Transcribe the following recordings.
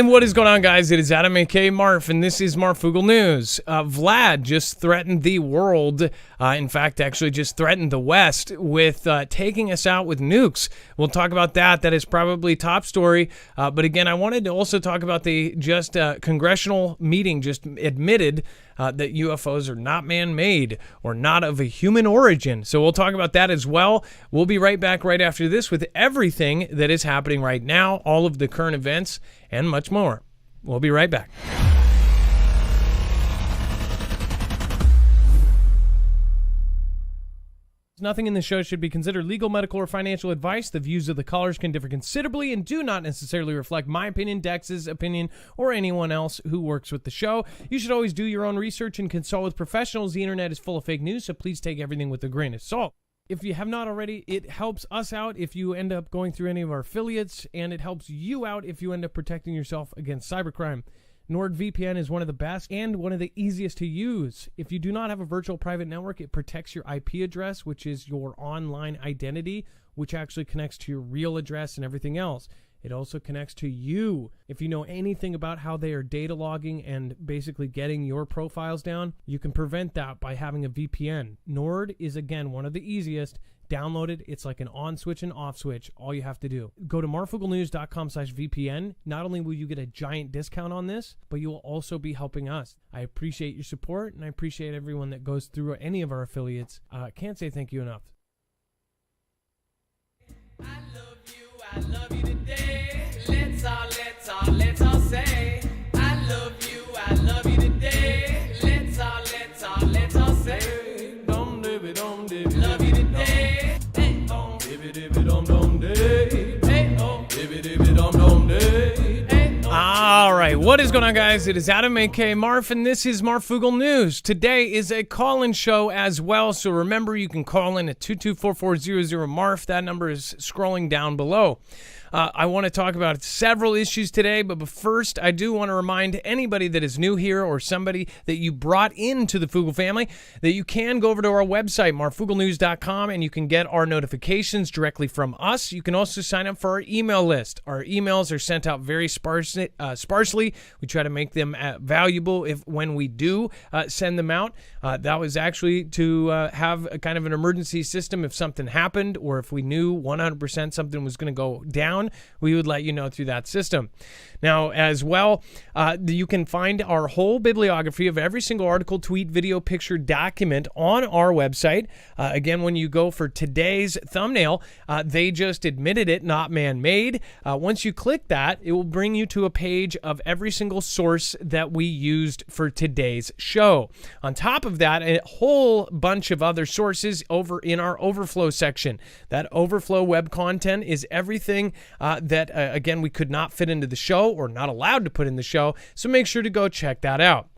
right, what is going on, guys? It is Adam, aka Marf, and this is Marfoogle News. Vlad just threatened the world, in fact, actually just threatened the West with taking us out with nukes. We'll talk about that. That is probably top story. But again, I wanted to also talk about the just congressional meeting just admitted that UFOs are not man-made or not of a human origin. So we'll talk about that as well. We'll be right back right after this with everything that is happening right now, all of the current events, and much more. We'll be right back. Nothing in this show should be considered legal, medical, or financial advice. The views of the callers can differ considerably and do not necessarily reflect my opinion, Dex's opinion, or anyone else who works with the show. You should always do your own research and consult with professionals. The internet is full of fake news, so please take everything with a grain of salt. If you have not already, it helps us out if you end up going through any of our affiliates, and it helps you out if you end up protecting yourself against cybercrime. Nordvpn is one of the best and one of the easiest to use. If you do not have a virtual private network, it protects your IP address, which is your online identity, which actually connects to your real address and everything else. It also connects to you. If you know anything about how they are data logging and basically getting your profiles down, you can prevent that by having a VPN. Nord is, again, one of the easiest. Download it. It's like an on switch and off switch. All you have to do. Go to marfooglenews.com/VPN. Not only will you get a giant discount on this, but you will also be helping us. I appreciate your support, and I appreciate everyone that goes through any of our affiliates. Can't say thank you enough. I love you today. Let's all say I love you today. Let's all say dum dibby dum dibby. Love you today. Hey oh dibby dibby dum dum day. Hey oh dibby dibby dum dum day. All right, what is going on, guys? It is Adam, aka Marf, and this is Marfoogle News. Today is a call-in show as well, so remember you can call in at 224-400-MARF. That number is scrolling down below. I want to talk about several issues today, but first, I do want to remind anybody that is new here or somebody that you brought into the Foogle family that you can go over to our website, marfooglenews.com, and you can get our notifications directly from us. You can also sign up for our email list. Our emails are sent out very sparsely. We try to make them valuable when we do send them out. That was actually to have a kind of an emergency system if something happened or if we knew 100% something was going to go down. We would let you know through that system. Now, as well, you can find our whole bibliography of every single article, tweet, video, picture, document on our website. Again, when you go for today's thumbnail, they just admitted it, not man-made. Once you click that, it will bring you to a page of every single source that we used for today's show. On top of that, a whole bunch of other sources over in our overflow section. That overflow web content is everything that, again, we could not fit into the show or not allowed to put in the show, so make sure to go check that out.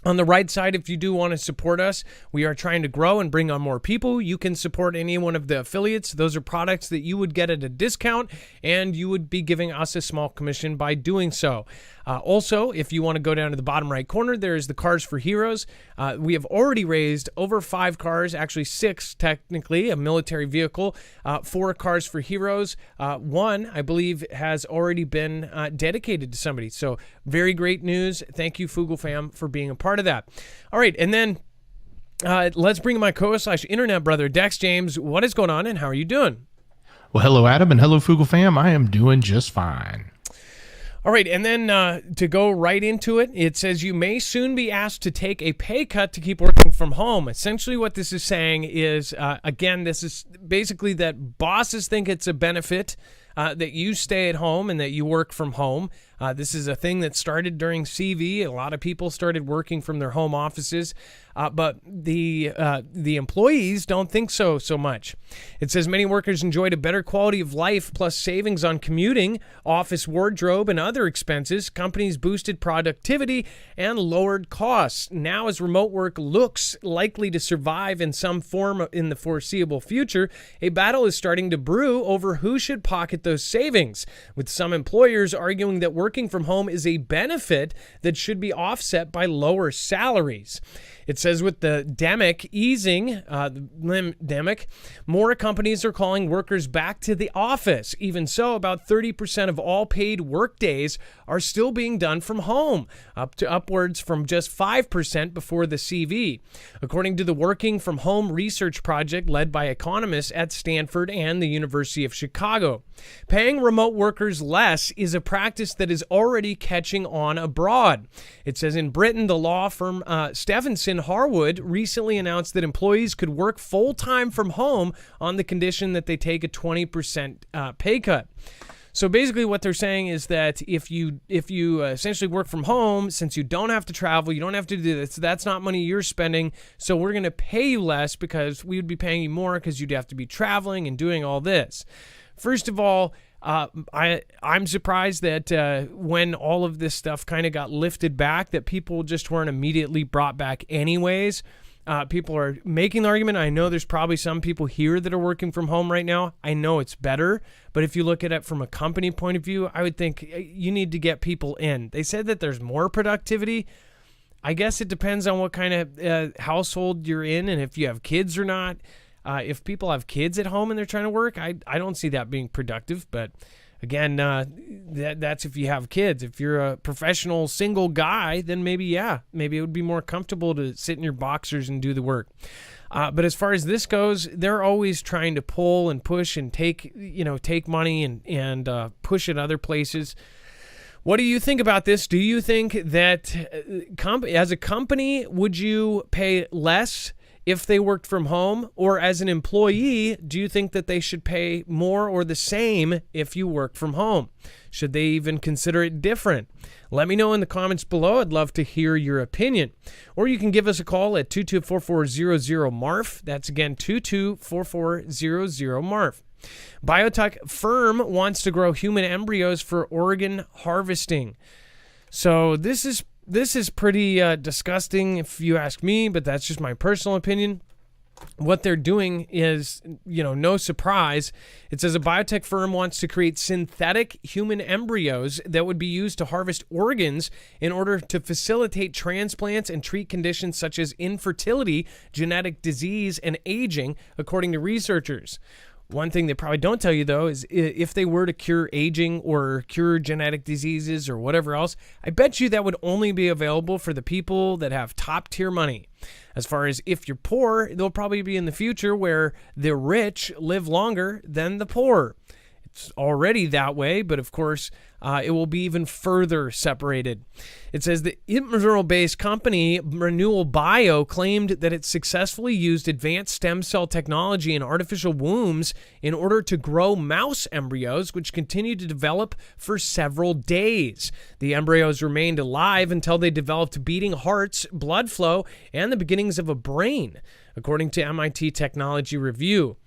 On the right side, if you do want to support us, we are trying to grow and bring on more people. You can support any one of the affiliates. Those are products that you would get at a discount, and you would be giving us a small commission by doing so. Also, if you want to go down to the bottom right corner, there is the Cars for Heroes. We have already raised over 5 cars, actually 6 technically, a military vehicle, 4 Cars for Heroes. One, I believe, has already been dedicated to somebody. So very great news. Thank you, Foogle fam, for being a part of that. All right, and then let's bring my co-host/internet brother, Dex James. What is going on, and how are you doing? Well, hello, Adam, and hello, Foogle fam. I am doing just fine. All right, and then to go right into it, it says you may soon be asked to take a pay cut to keep working from home. Essentially what this is saying is, again, this is basically that bosses think it's a benefit that you stay at home and that you work from home. This is a thing that started during CV. A lot of people started working from their home offices, but the employees don't think so much. It says many workers enjoyed a better quality of life plus savings on commuting, office wardrobe, and other expenses. Companies boosted productivity and lowered costs. Now, as remote work looks likely to survive in some form in the foreseeable future, a battle is starting to brew over who should pocket those savings, with some employers arguing that working from home is a benefit that should be offset by lower salaries. It says with the demic easing, the demic, more companies are calling workers back to the office. Even so, about 30% of all paid work days are still being done from home, upwards from just 5% before the CV. According to the Working from Home research project led by economists at Stanford and the University of Chicago. Paying remote workers less is a practice that is already catching on abroad. It says in Britain, the law firm Stephenson Harwood recently announced that employees could work full-time from home on the condition that they take a 20% pay cut. So basically what they're saying is that if you essentially work from home, since you don't have to travel, you don't have to do this, that's not money you're spending, so we're going to pay you less because we would be paying you more because you'd have to be traveling and doing all this. First of all, I'm surprised that when all of this stuff kind of got lifted back, that people just weren't immediately brought back anyways. People are making the argument. I know there's probably some people here that are working from home right now. I know it's better, but if you look at it from a company point of view, I would think you need to get people in. They said that there's more productivity. I guess it depends on what kind of household you're in and if you have kids or not. If people have kids at home and they're trying to work, I don't see that being productive. But again, that's if you have kids. If you're a professional single guy, then maybe it would be more comfortable to sit in your boxers and do the work. But as far as this goes, they're always trying to pull and push and take money and push it other places. What do you think about this? Do you think that as a company, would you pay less if they worked from home? Or as an employee, do you think that they should pay more or the same if you work from home? Should they even consider it different? Let me know in the comments below. I'd love to hear your opinion. Or you can give us a call at 224-400-MARF. That's again 224-400-MARF. Biotech firm wants to grow human embryos for organ harvesting. So this is pretty disgusting if you ask me, but that's just my personal opinion. What they're doing is, no surprise. It says a biotech firm wants to create synthetic human embryos that would be used to harvest organs in order to facilitate transplants and treat conditions such as infertility, genetic disease, and aging, according to researchers. One thing they probably don't tell you, though, is if they were to cure aging or cure genetic diseases or whatever else, I bet you that would only be available for the people that have top-tier money. As far as if you're poor, they'll probably be in the future where the rich live longer than the poor. It's already that way, but of course, it will be even further separated. It says the Israel-based company Renewal Bio claimed that it successfully used advanced stem cell technology in artificial wombs in order to grow mouse embryos, which continued to develop for several days. The embryos remained alive until they developed beating hearts, blood flow, and the beginnings of a brain, according to MIT Technology Review.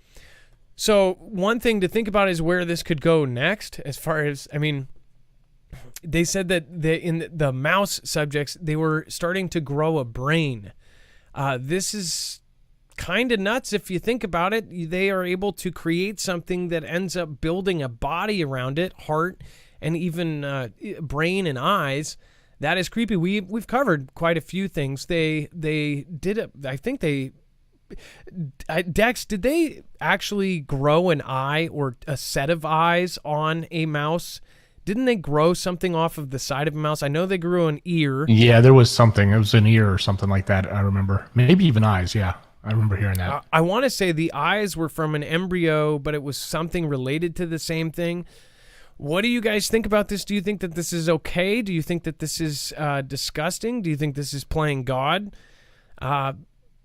So one thing to think about is where this could go next. As far as, they said that in the mouse subjects, they were starting to grow a brain. This is kind of nuts if you think about it. They are able to create something that ends up building a body around it, heart, and even brain and eyes. That is creepy. We've covered quite a few things. They did it. I think they. Dex, did they actually grow an eye or a set of eyes on a mouse? Didn't they grow something off of the side of a mouse? I know they grew an ear. Yeah, there was something. It was an ear or something like that, I remember. Maybe even eyes, yeah. I remember hearing that. I want to say the eyes were from an embryo, but it was something related to the same thing. What do you guys think about this? Do you think that this is okay? Do you think that this is disgusting? Do you think this is playing God?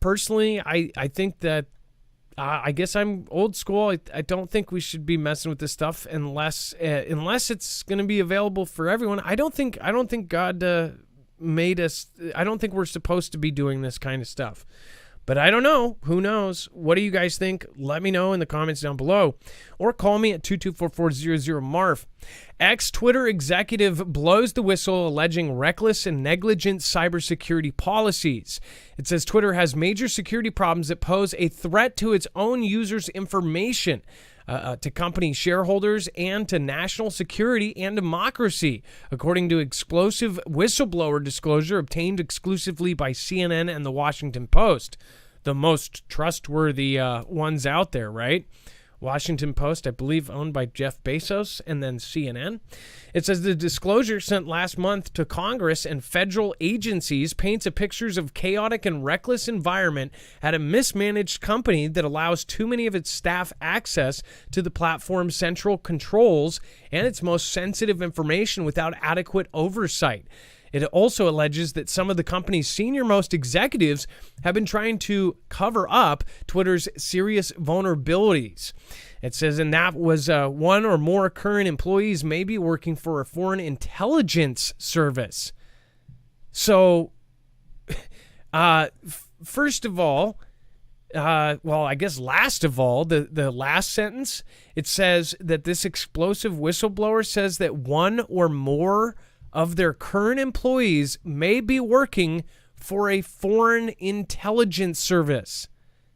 Personally, I think that I guess I'm old school. I don't think we should be messing with this stuff unless it's going to be available for everyone. I don't think God made us. I don't think we're supposed to be doing this kind of stuff. But I don't know. Who knows? What do you guys think? Let me know in the comments down below. Or call me at 224-400-MARF. Ex-Twitter executive blows the whistle alleging reckless and negligent cybersecurity policies. It says Twitter has major security problems that pose a threat to its own users' information. to company shareholders and to national security and democracy, according to explosive whistleblower disclosure obtained exclusively by CNN and the Washington Post, the most trustworthy ones out there, right? Washington Post, I believe, owned by Jeff Bezos, and then CNN. It says the disclosure sent last month to Congress and federal agencies paints a picture of chaotic and reckless environment at a mismanaged company that allows too many of its staff access to the platform's central controls and its most sensitive information without adequate oversight. It also alleges that some of the company's senior-most executives have been trying to cover up Twitter's serious vulnerabilities. It says, and that was one or more current employees may be working for a foreign intelligence service. So, first of all, I guess last of all, the last sentence, it says that this explosive whistleblower says that one or more of their current employees may be working for a foreign intelligence service.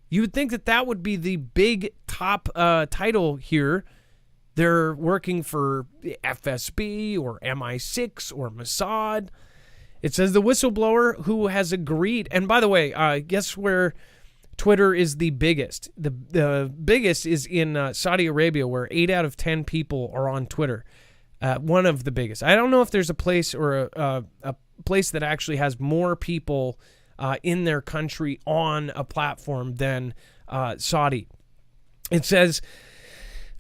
You would think that that would be the big top title here. They're working for FSB or MI6 or Mossad. It says the whistleblower who has agreed, and by the way, guess where Twitter is the biggest? The biggest is in Saudi Arabia, where 8 out of 10 people are on Twitter. One of the biggest. I don't know if there's a place or a place that actually has more people in their country on a platform than Saudi. It says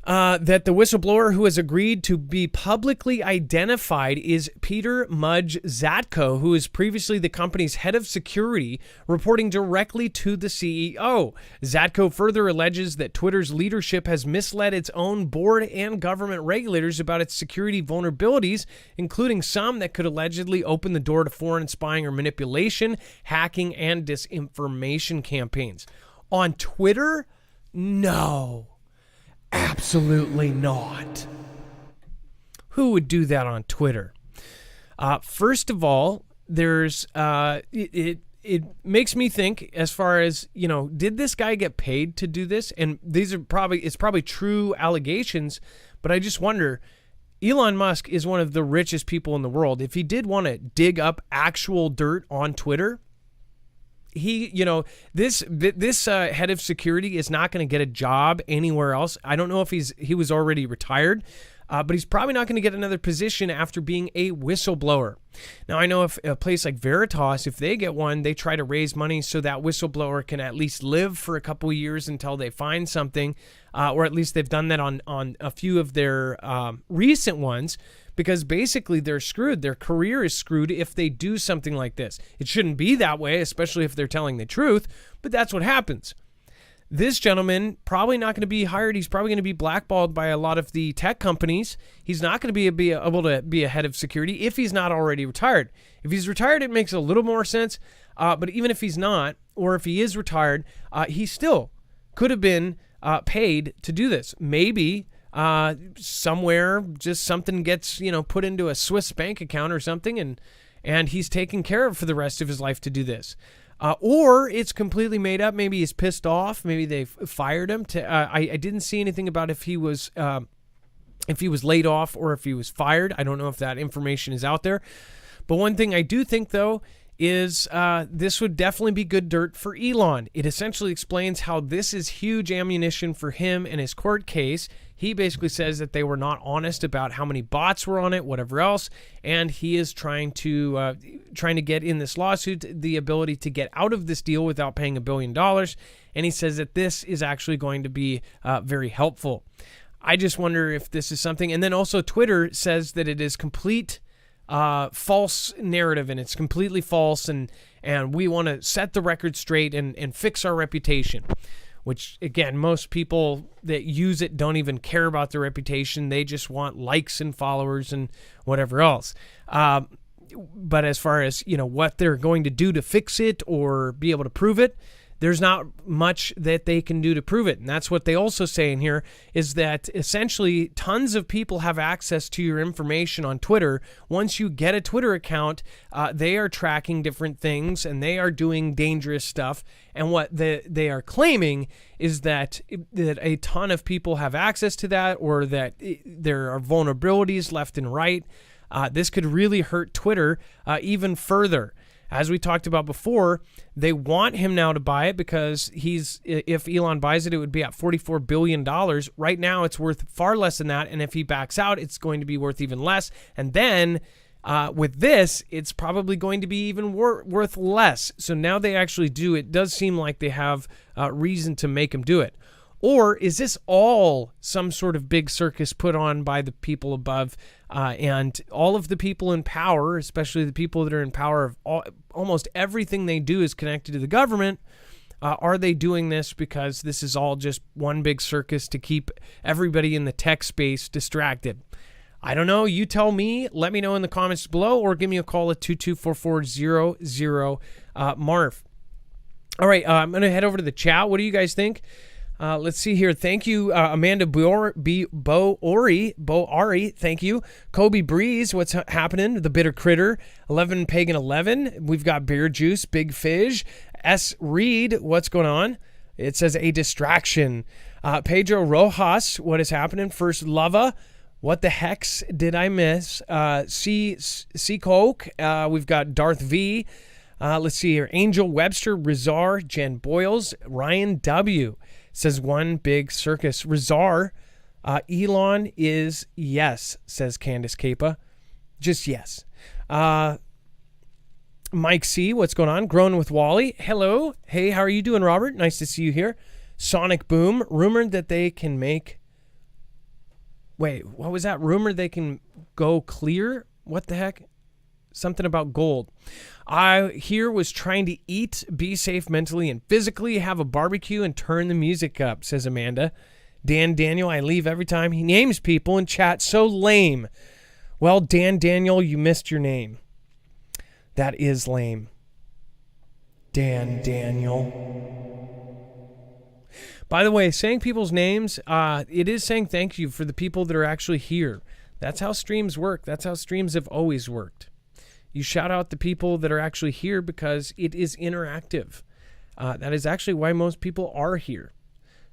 that the whistleblower who has agreed to be publicly identified is Peter Mudge Zatko, who is previously the company's head of security, reporting directly to the CEO. Zatko further alleges that Twitter's leadership has misled its own board and government regulators about its security vulnerabilities, including some that could allegedly open the door to foreign spying or manipulation, hacking, and disinformation campaigns. On Twitter? No. Absolutely not. Who would do that on Twitter? First of all, there's it makes me think as far as, did this guy get paid to do this? And it's probably true allegations, but I just wonder, Elon Musk is one of the richest people in the world. If he did want to dig up actual dirt on Twitter, this head of security is not going to get a job anywhere else. I don't know if he was already retired, but he's probably not going to get another position after being a whistleblower. Now, I know if a place like Veritas, if they get one, they try to raise money so that whistleblower can at least live for a couple of years until they find something, or at least they've done that on a few of their recent ones. Because basically they're screwed. Their career is screwed if they do something like this. It shouldn't be that way, especially if they're telling the truth, but that's what happens. This gentleman probably not going to be hired. He's probably going to be blackballed by a lot of the tech companies. He's not going to be able to be a head of security if he's not already retired. If he's retired, it makes a little more sense. But even if he's not, or if he is retired, he still could have been paid to do this. Maybe somewhere just something gets put into a Swiss bank account or something, and he's taken care of for the rest of his life to do this, or it's completely made up. Maybe he's pissed off. Maybe they fired him. I didn't see anything about if he was laid off or if he was fired. I don't know if that information is out there. But one thing I do think though is this would definitely be good dirt for Elon. It essentially explains how this is huge ammunition for him in his court case. He basically says that they were not honest about how many bots were on it, whatever else, and he is trying to get in this lawsuit the ability to get out of this deal without paying $1 billion, and he says that this is actually going to be very helpful. I just wonder if this is something, and then also Twitter says that it is complete false narrative, and it's completely false, and we want to set the record straight and fix our reputation. Which, again, most people that use it don't even care about their reputation. They just want likes and followers and whatever else. But as far as, what they're going to do to fix it or be able to prove it, there's not much that they can do to prove it. And that's what they also say in here, is that essentially tons of people have access to your information on Twitter. Once you get a Twitter account, they are tracking different things and they are doing dangerous stuff. And what they are claiming is that a ton of people have access to that, or that there are vulnerabilities left and right. This could really hurt Twitter even further. As we talked about before, they want him now to buy it because if Elon buys it, it would be at $44 billion. Right now, it's worth far less than that. And if he backs out, it's going to be worth even less. And then with this, it's probably going to be even worth less. So now they actually do. It does seem like they have reason to make him do it. Or is this all some sort of big circus put on by the people above, and all of the people in power, especially the people that are in power of almost everything they do is connected to the government? Are they doing this because this is all just one big circus to keep everybody in the tech space distracted? I don't know. You tell me. Let me know in the comments below, or give me a call at 2244000 Marf. All right, I'm going to head over to the chat. What do you guys think? Let's see here. Thank you, Amanda Bo-Ari. Thank you. Kobe Breeze, what's happening? The Bitter Critter. 11 Pagan 11. We've got Beer Juice, Big Fish. S. Reed, what's going on? It says a distraction. Pedro Rojas, what is happening? First Lava. What the hex did I miss? C. Coke. We've got Darth V. Let's see here. Angel Webster, Rizar, Jen Boyles, Ryan W. Says one big circus. Rizar, Elon is yes, says Candace Capa. Just yes. Mike C, what's going on? Grown with Wally. Hello. Hey, how are you doing, Robert? Nice to see you here. Sonic Boom, rumored that they can make... Wait, what was that? Rumored they can go clear? What the heck? Something about gold. I here was trying to eat, be safe mentally and physically, have a barbecue, and turn the music up, says Amanda. Dan Daniel, I leave every time he names people in chat. So lame. Well, Dan Daniel, you missed your name. That is lame. Dan Daniel. By the way, saying people's names, it is saying thank you for the people that are actually here. That's how streams work. That's how streams have always worked. You shout out the people that are actually here because it is interactive. That is actually why most people are here.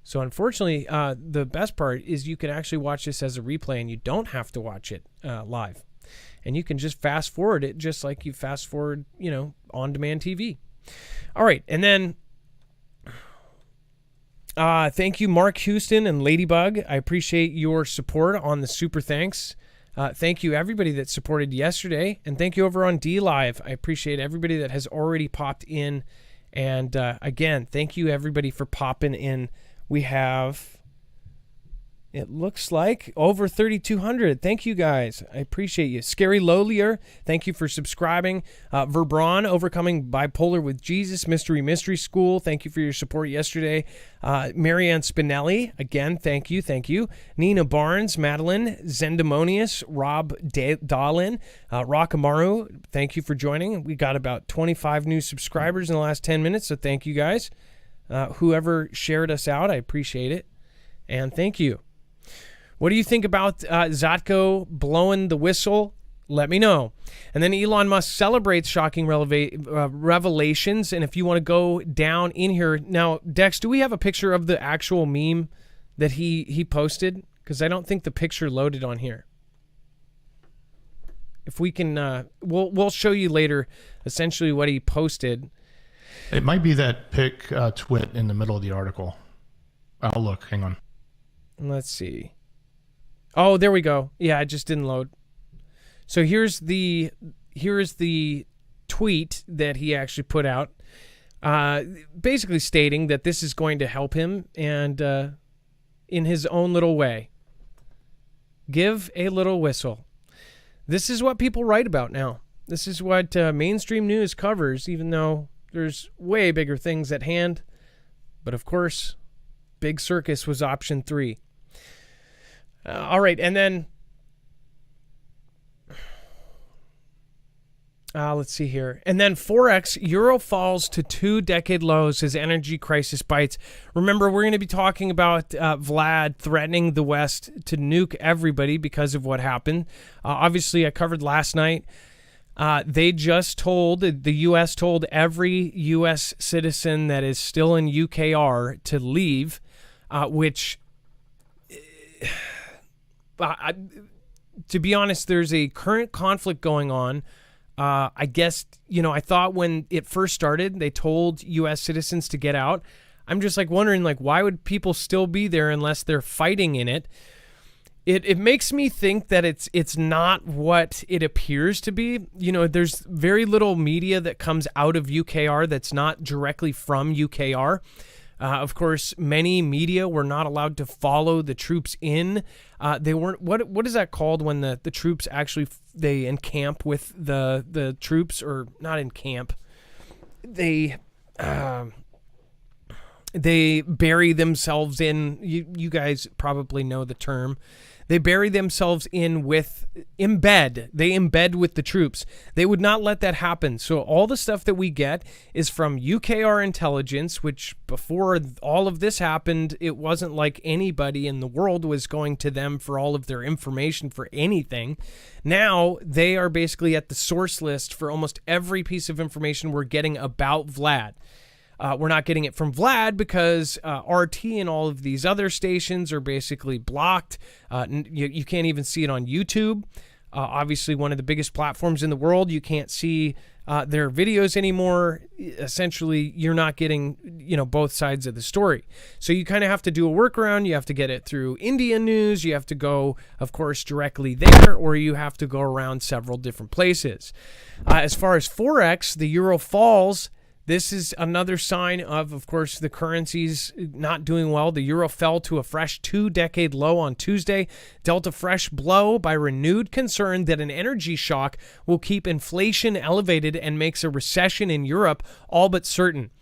So unfortunately, the best part is you can actually watch this as a replay and you don't have to watch it live. And you can just fast forward it just like you fast forward, on-demand TV. All right, and then thank you, Mark Houston and Ladybug. I appreciate your support on the super thanks. Thank you, everybody that supported yesterday. And thank you over on D-Live. I appreciate everybody that has already popped in. And again, thank you, everybody, for popping in. We have, it looks like, over 3,200. Thank you, guys. I appreciate you. Scary Lowlier, thank you for subscribing. Verbron, Overcoming Bipolar with Jesus. Mystery School, thank you for your support yesterday. Marianne Spinelli, again, thank you. Nina Barnes, Madeline, Zendemonius, Rob Dahlin, Rockamaru, thank you for joining. We got about 25 new subscribers in the last 10 minutes, so thank you, guys. Whoever shared us out, I appreciate it. And thank you. What do you think about Zatko blowing the whistle? Let me know. And then Elon Musk celebrates shocking revelations. And if you want to go down in here. Now, Dex, do we have a picture of the actual meme that he posted? Because I don't think the picture loaded on here. If we can, we'll show you later essentially what he posted. It might be that pick twit in the middle of the article. I'll look. Hang on. Let's see. Oh, there we go. Yeah, it just didn't load. So here's the tweet that he actually put out, basically stating that this is going to help him and in his own little way. Give a little whistle. This is what people write about now. This is what mainstream news covers, even though there's way bigger things at hand. But of course, Big Circus was option 3. All right, and then Let's see here. And then Forex, euro falls to 2-decade lows as energy crisis bites. Remember, we're going to be talking about Vlad threatening the West to nuke everybody because of what happened. Obviously, I covered last night. The U.S. told every U.S. citizen that is still in UKR to leave, which, to be honest, there's a current conflict going on. I guess, I thought when it first started, they told U.S. citizens to get out. I'm just wondering, why would people still be there unless they're fighting in it? It makes me think that it's not what it appears to be. There's very little media that comes out of UKR that's not directly from UKR. Of course, many media were not allowed to follow the troops in. They weren't. What is that called when the troops actually they encamp with the troops, or not encamp? They bury themselves in. You guys probably know the term. They bury themselves in with embed. They embed with the troops. They would not let that happen. So all the stuff that we get is from UKR intelligence, which before all of this happened, it wasn't like anybody in the world was going to them for all of their information for anything. Now they are basically at the source list for almost every piece of information we're getting about Vlad. We're not getting it from Vlad because RT and all of these other stations are basically blocked. You can't even see it on YouTube. Obviously, one of the biggest platforms in the world. You can't see their videos anymore. Essentially, you're not getting, both sides of the story. So you kind of have to do a workaround. You have to get it through Indian news. You have to go, of course, directly there, or you have to go around several different places. As far as Forex, the euro falls. This is another sign of course, the currency's not doing well. The euro fell to a fresh 2-decade low on Tuesday, dealt a fresh blow by renewed concern that an energy shock will keep inflation elevated and makes a recession in Europe all but certain.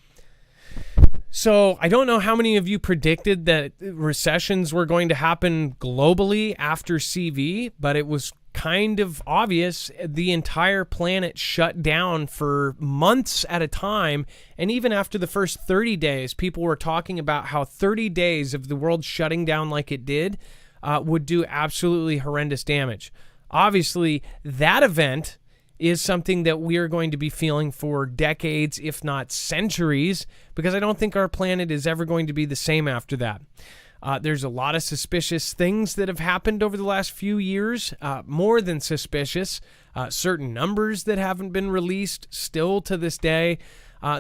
So I don't know how many of you predicted that recessions were going to happen globally after CV, but it was kind of obvious. The entire planet shut down for months at a time. And even after the first 30 days, people were talking about how 30 days of the world shutting down like it did would do absolutely horrendous damage. Obviously, that event is something that we are going to be feeling for decades, if not centuries, because I don't think our planet is ever going to be the same after that. There's a lot of suspicious things that have happened over the last few years, more than suspicious. Certain numbers that haven't been released still to this day.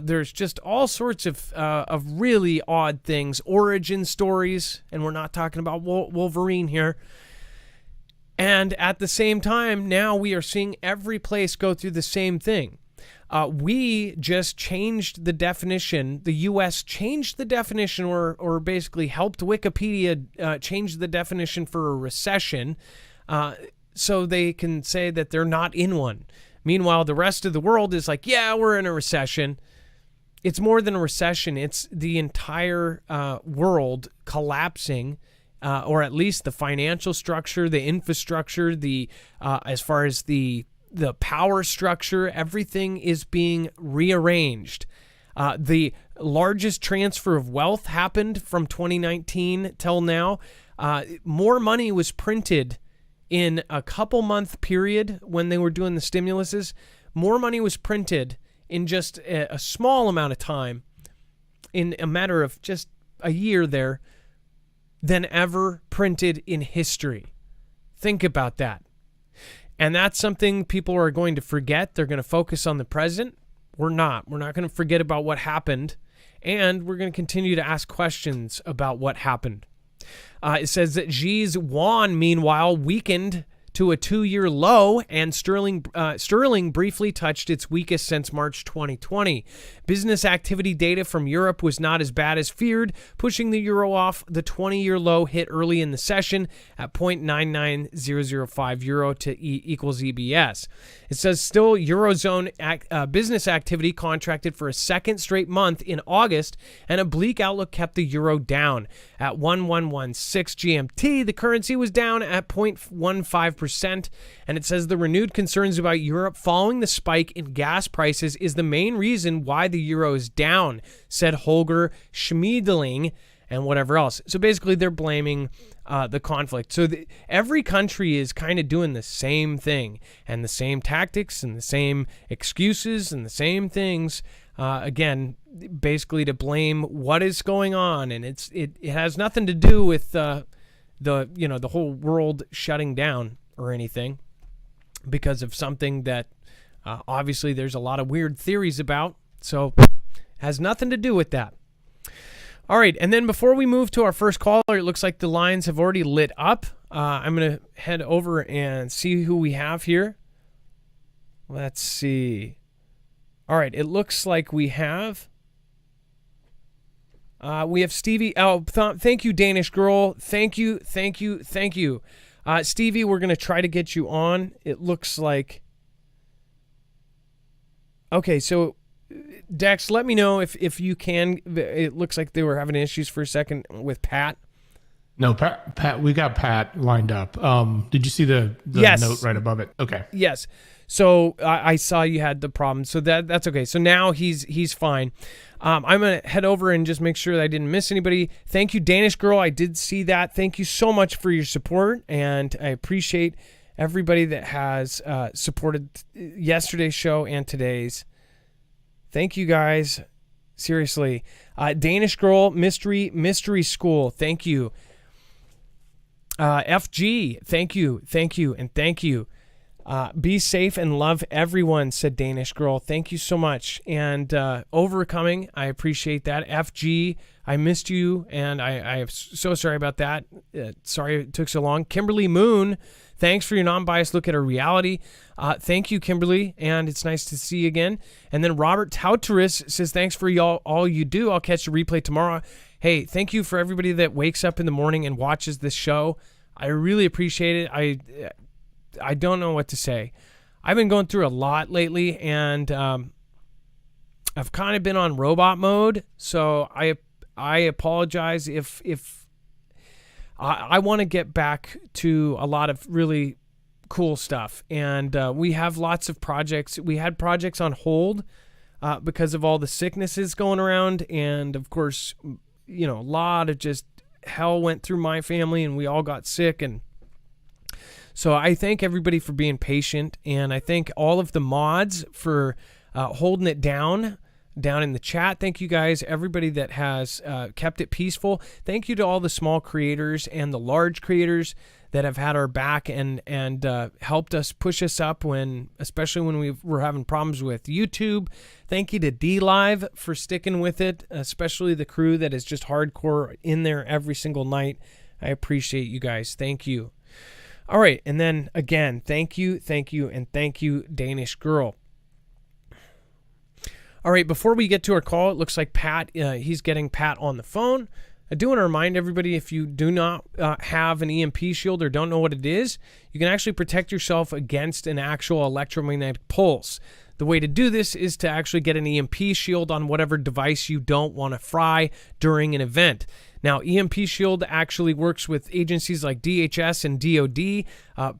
There's just all sorts of really odd things, origin stories, and we're not talking about Wolverine here. And at the same time, now we are seeing every place go through the same thing. We just changed the definition. The U.S. changed the definition or basically helped Wikipedia change the definition for a recession so they can say that they're not in one. Meanwhile, the rest of the world is like, yeah, we're in a recession. It's more than a recession. It's the entire world collapsing, or at least the financial structure, the infrastructure, as far as the power structure, everything is being rearranged. The largest transfer of wealth happened from 2019 till now. More money was printed in a couple month period when they were doing the stimuluses. More money was printed in just a small amount of time, in a matter of just a year there, than ever printed in history. Think about that. And that's something people are going to forget. They're going to focus on the present. We're not. We're not going to forget about what happened. And we're going to continue to ask questions about what happened. It says that Xi's yuan, meanwhile, weakened to a 2-year low, and sterling briefly touched its weakest since March 2020. Business activity data from Europe was not as bad as feared, pushing the euro off the 20-year low hit early in the session at 0.99005 euro to equals EBS. It says still Eurozone business activity contracted for a second straight month in August, and a bleak outlook kept the euro down. At 1116 GMT, the currency was down at 0.15%. 6%. And it says the renewed concerns about Europe following the spike in gas prices is the main reason why the euro is down, said Holger Schmiedling and whatever else. So basically they're blaming the conflict. So every country is kind of doing the same thing and the same tactics and the same excuses and the same things. Again, basically to blame what is going on, and it has nothing to do with the whole world shutting down or anything, because of something that obviously there's a lot of weird theories about. So has nothing to do with that. All right, and then before we move to our first caller, it looks like the lines have already lit up. I'm going to head over and see who we have here. Let's see. All right, it looks like we have Stevie. Oh, thank you, Danish girl. Thank you. Stevie, we're going to try to get you on. It looks like... Okay, so... Dex, let me know if you can. It looks like they were having issues for a second with Pat. No, Pat, we got Pat lined up. Did you see the yes. note right above it? Okay. Yes. So I saw you had the problem. So that's okay. So now he's fine. I'm going to head over and just make sure that I didn't miss anybody. Thank you, Danish girl. I did see that. Thank you so much for your support, and I appreciate everybody that has supported yesterday's show and today's. Thank you, guys. Seriously. Danish Girl, Mystery School. Thank you. FG, thank you, and thank you. Be safe and love everyone, said Danish Girl. Thank you so much. And Overcoming, I appreciate that. FG, I missed you, and I am so sorry about that. Sorry it took so long. Kimberly Moon, thanks for your non-biased look at our reality. Thank you, Kimberly, and it's nice to see you again. And then Robert Tauteris says, thanks for all you do. I'll catch the replay tomorrow. Hey, thank you for everybody that wakes up in the morning and watches this show. I really appreciate it. I don't know what to say. I've been going through a lot lately, and I've kind of been on robot mode, so I apologize if I want to get back to a lot of really cool stuff, and we have lots of projects. We had projects on hold because of all the sicknesses going around, and of course, a lot of just hell went through my family, and we all got sick. And so I thank everybody for being patient, and I thank all of the mods for holding it down in the chat. Thank you guys, everybody that has kept it peaceful. Thank you to all the small creators and the large creators that have had our back and helped us push us up especially when we were having problems with YouTube. Thank you to DLive for sticking with it, especially the crew that is just hardcore in there every single night. I appreciate you guys. Thank you. All right, and then again, thank you, and thank you, Danish Girl. All right, before we get to our call, it looks like Pat, he's getting Pat on the phone. I do want to remind everybody, if you do not have an EMP shield or don't know what it is, you can actually protect yourself against an actual electromagnetic pulse. The way to do this is to actually get an EMP shield on whatever device you don't want to fry during an event. Now, EMP Shield actually works with agencies like DHS and DOD,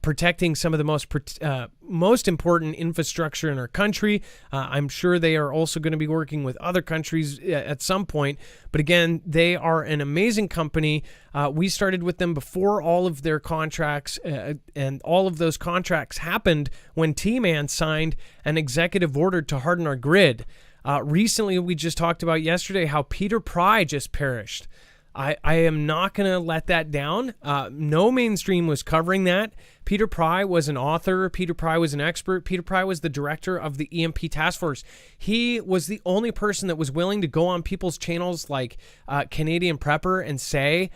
protecting some of the most important infrastructure in our country. I'm sure they are also going to be working with other countries at some point. But again, they are an amazing company. We started with them before all of their contracts, and all of those contracts happened when T-Man signed an executive order to harden our grid. Recently, we just talked about yesterday how Peter Pry just perished. I am not going to let that down. No mainstream was covering that. Peter Pry was an author. Peter Pry was an expert. Peter Pry was the director of the EMP task force. He was the only person that was willing to go on people's channels like Canadian Prepper and say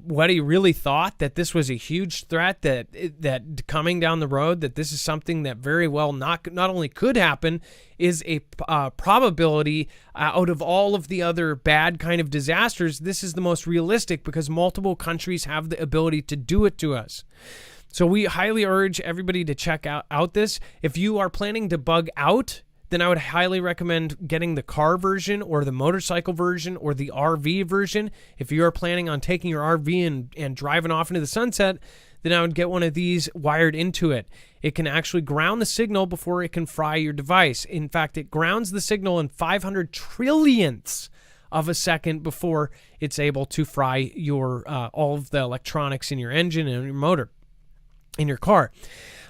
what he really thought, that this was a huge threat, that coming down the road, that this is something that very well not only could happen, is a probability out of all of the other bad kind of disasters. This is the most realistic because multiple countries have the ability to do it to us. So we highly urge everybody to check out this. If you are planning to bug out, then I would highly recommend getting the car version or the motorcycle version or the RV version. If you are planning on taking your RV and driving off into the sunset, then I would get one of these wired into it. It can actually ground the signal before it can fry your device. In fact, it grounds the signal in 500 trillionths of a second before it's able to fry your all of the electronics in your engine and your motor in your car.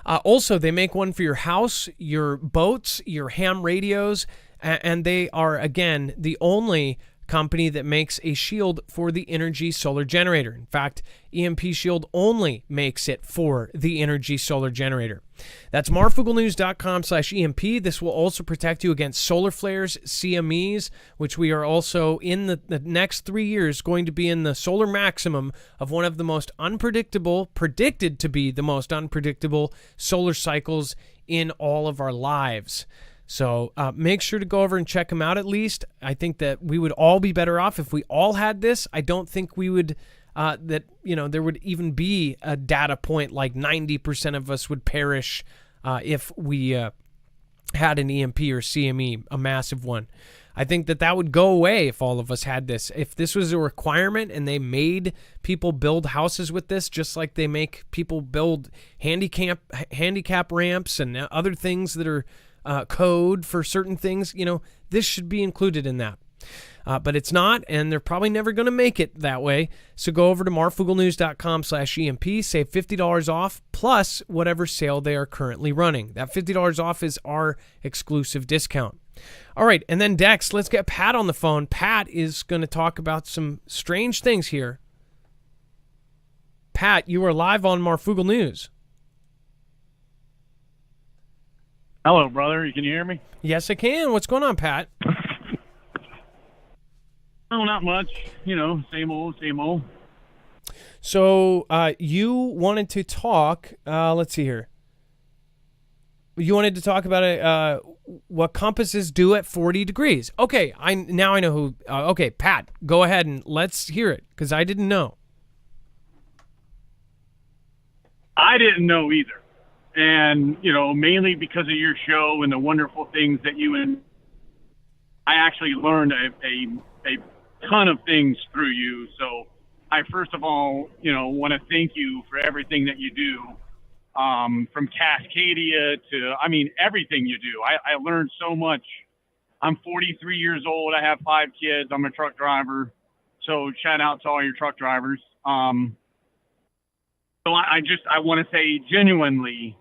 Also, they make one for your house, your boats, your ham radios, and they are, again, the only company that makes a shield for the Energy solar generator. In fact, EMP Shield only makes it for the Energy solar generator. That's marfooglenews.com/EMP. This will also protect you against solar flares, CMEs, which we are also in the next 3 years going to be in the solar maximum of one of the most predicted to be the most unpredictable solar cycles in all of our lives. So make sure to go over and check them out at least. I think that we would all be better off if we all had this. I don't think we would, there would even be a data point like 90% of us would perish if we had an EMP or CME, a massive one. I think that would go away if all of us had this. If this was a requirement and they made people build houses with this, just like they make people build handicap ramps and other things that are code for certain things, this should be included in that. But it's not, and they're probably never going to make it that way. So go over to marfooglenews.com/EMP, save $50 off, plus whatever sale they are currently running. That $50 off is our exclusive discount. All right, and then Dex, let's get Pat on the phone. Pat is going to talk about some strange things here. Pat, you are live on Marfoogle News. Hello, brother. Can you hear me? Yes, I can. What's going on, Pat? Oh, not much. Same old, same old. So you wanted to talk, let's see here. You wanted to talk about what compasses do at 40 degrees. Okay, now I know who. Okay, Pat, go ahead and let's hear it, because I didn't know. I didn't know either. And, mainly because of your show and the wonderful things that you and I actually learned a ton of things through you. So I, first of all, want to thank you for everything that you do, from Cascadia to, everything you do. I learned so much. I'm 43 years old. I have 5 kids. I'm a truck driver. So shout out to all your truck drivers. So I want to say genuinely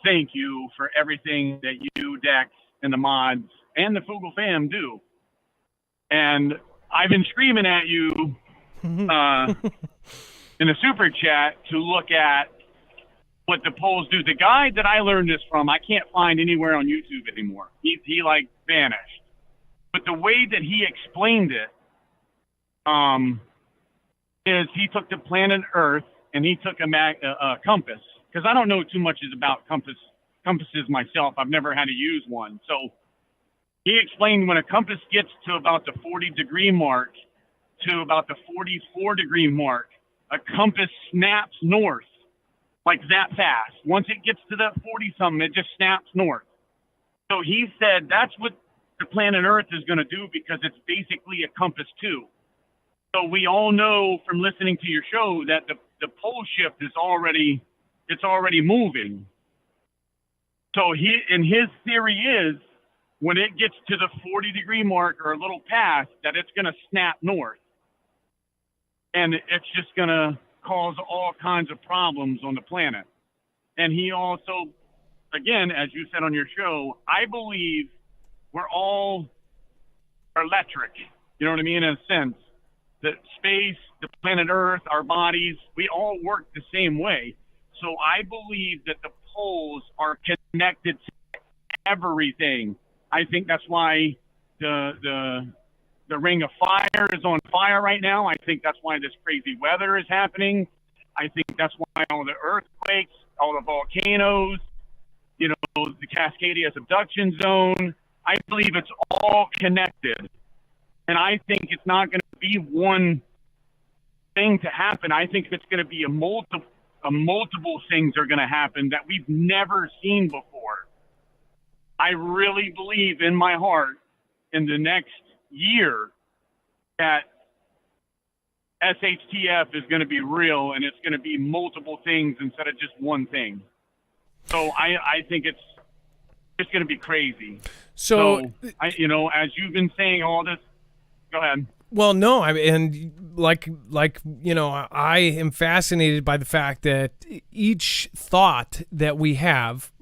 thank you for everything that you, Dex, and the mods and the Foogle fam do. And I've been screaming at you in the super chat to look at what the polls do. The guy that I learned this from, I can't find anywhere on YouTube anymore. He vanished. But the way that he explained it is he took the planet Earth and he took a compass, because I don't know too much about compasses myself. I've never had to use one. So he explained when a compass gets to about the 40-degree mark to about the 44-degree mark, a compass snaps north like that fast. Once it gets to that 40-something, it just snaps north. So he said that's what the planet Earth is going to do, because it's basically a compass too. So we all know from listening to your show that the pole shift is already moving. So his theory is when it gets to the 40-degree mark or a little past, that it's going to snap north. And it's just going to cause all kinds of problems on the planet. And he also, again, as you said on your show, I believe we're all electric. You know what I mean? In a sense, that space, the planet Earth, our bodies, we all work the same way. So I believe that the poles are connected to everything. I think that's why the ring of fire is on fire right now. I think that's why this crazy weather is happening. I think that's why all the earthquakes, all the volcanoes, the Cascadia subduction zone, I believe it's all connected. And I think it's not going to be one thing to happen. I think it's going to be multiple things are going to happen that we've never seen before. I really believe in my heart in the next year that SHTF is going to be real, and it's going to be multiple things instead of just one thing. So I think it's just going to be crazy. So as you've been saying all this, go ahead. Well, no, I mean, and like I am fascinated by the fact that each thought that we have,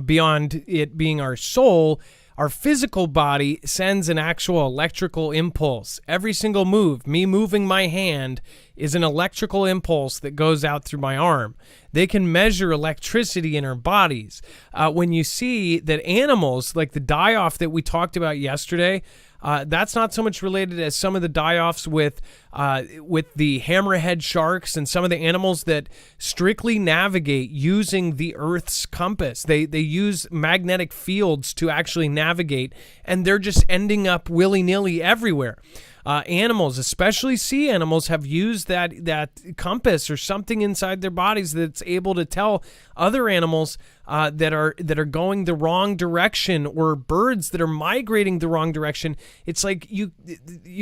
beyond it being our soul, our physical body sends an actual electrical impulse. Every single move, me moving my hand, is an electrical impulse that goes out through my arm. They can measure electricity in our bodies. When you see that animals, like the die-off that we talked about yesterday, that's not so much related as some of the die-offs with the hammerhead sharks and some of the animals that strictly navigate using the Earth's compass. They use magnetic fields to actually navigate, and they're just ending up willy-nilly everywhere. Animals, especially sea animals, have used that compass or something inside their bodies that's able to tell other animals that are going the wrong direction, or birds that are migrating the wrong direction. It's like you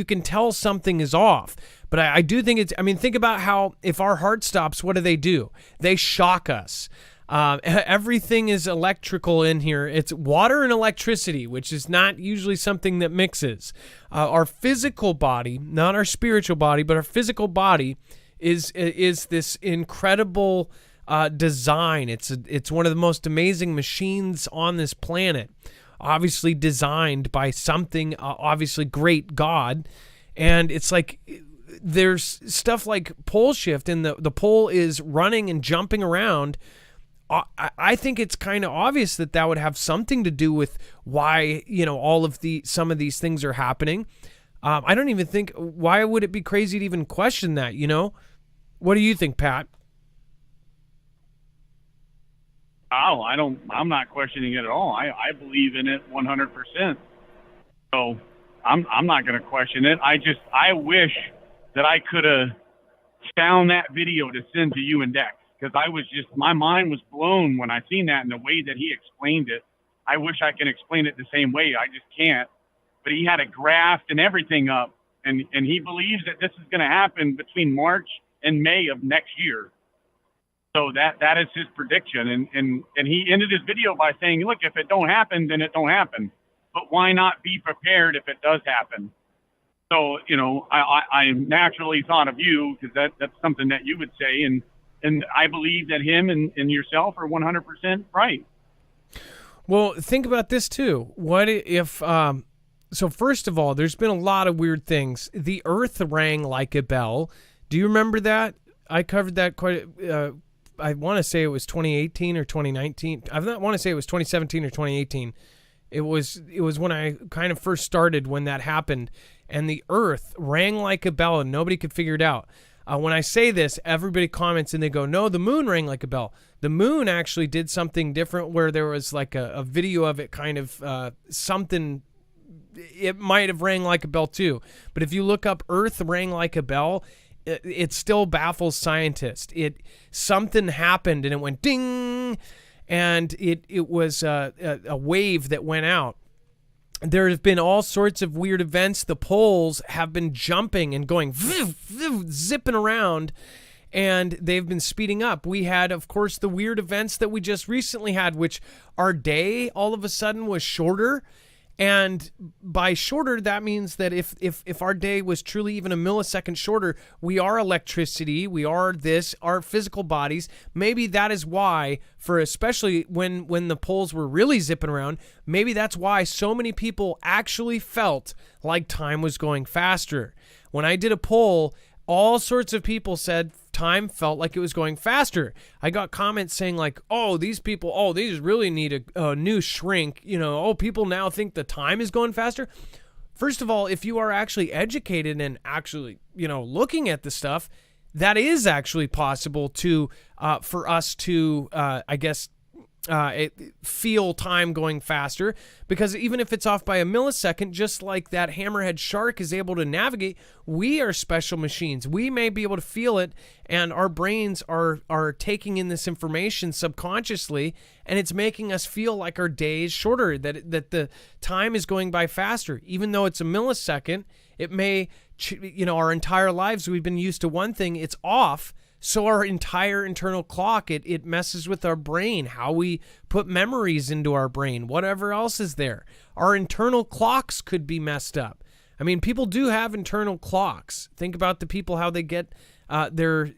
can tell something is off. But I do think think about how if our heart stops, what do? They shock us. Everything is electrical in here. It's water and electricity, which is not usually something that mixes. Our physical body, not our spiritual body, but our physical body is this incredible design. It's one of the most amazing machines on this planet, obviously designed by something, obviously great God. And it's like there's stuff like pole shift, and the pole is running and jumping around. I think it's kind of obvious that would have something to do with why, some of these things are happening. I don't even think, why would it be crazy to even question that, What do you think, Pat? Oh, I'm not questioning it at all. I believe in it 100%. So I'm not going to question it. I wish that I could have found that video to send to you and Dex. Because my mind was blown when I seen that, and the way that he explained it. I wish I can explain it the same way. I just can't. But he had a graph and everything up, and he believes that this is going to happen between March and May of next year. So that is his prediction. And he ended his video by saying, look, if it don't happen, then it don't happen. But why not be prepared if it does happen? So, I naturally thought of you, because that's something that you would say, and I believe that him and yourself are 100% right. Well, think about this too. What if, so first of all, there's been a lot of weird things. The earth rang like a bell. Do you remember that? I covered that I want to say it was 2018 or 2019. I want to say it was 2017 or 2018. It was when I kind of first started when that happened, and the earth rang like a bell and nobody could figure it out. When I say this, everybody comments and they go, no, the moon rang like a bell. The moon actually did something different, where there was like a video of it kind of something. It might have rang like a bell too. But if you look up Earth rang like a bell, it still baffles scientists. Something happened and it went ding, and it was a wave that went out. There have been all sorts of weird events. The poles have been jumping and going zipping around, and they've been speeding up. We had, of course, the weird events that we just recently had, which our day all of a sudden was shorter. And by shorter, that means that if our day was truly even a millisecond shorter, we are electricity, we are our physical bodies. Maybe that is why, especially when the poles were really zipping around, maybe that's why so many people actually felt like time was going faster. When I did a poll, all sorts of people said time felt like it was going faster. I got comments saying like, oh, these people, they just really need a new shrink. People now think the time is going faster. First of all, if you are actually educated and actually, looking at the stuff, that is actually possible for us to, feel time going faster, because even if it's off by a millisecond, just like that hammerhead shark is able to navigate, we are special machines. We may be able to feel it, and our brains are taking in this information subconsciously, and it's making us feel like our day is shorter, that the time is going by faster. Even though it's a millisecond, it may, our entire lives we've been used to one thing, it's off. So our entire internal clock, it messes with our brain, how we put memories into our brain, whatever else is there. Our internal clocks could be messed up. I mean, people do have internal clocks. Think about the people, how they get their,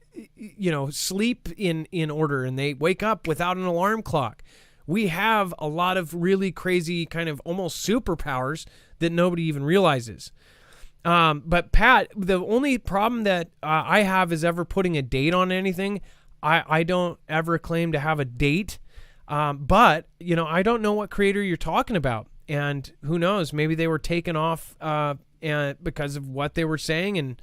sleep in order, and they wake up without an alarm clock. We have a lot of really crazy kind of almost superpowers that nobody even realizes. But Pat, the only problem that I have is ever putting a date on anything. I don't ever claim to have a date. But, I don't know what creator you're talking about. And who knows, maybe they were taken off and because of what they were saying,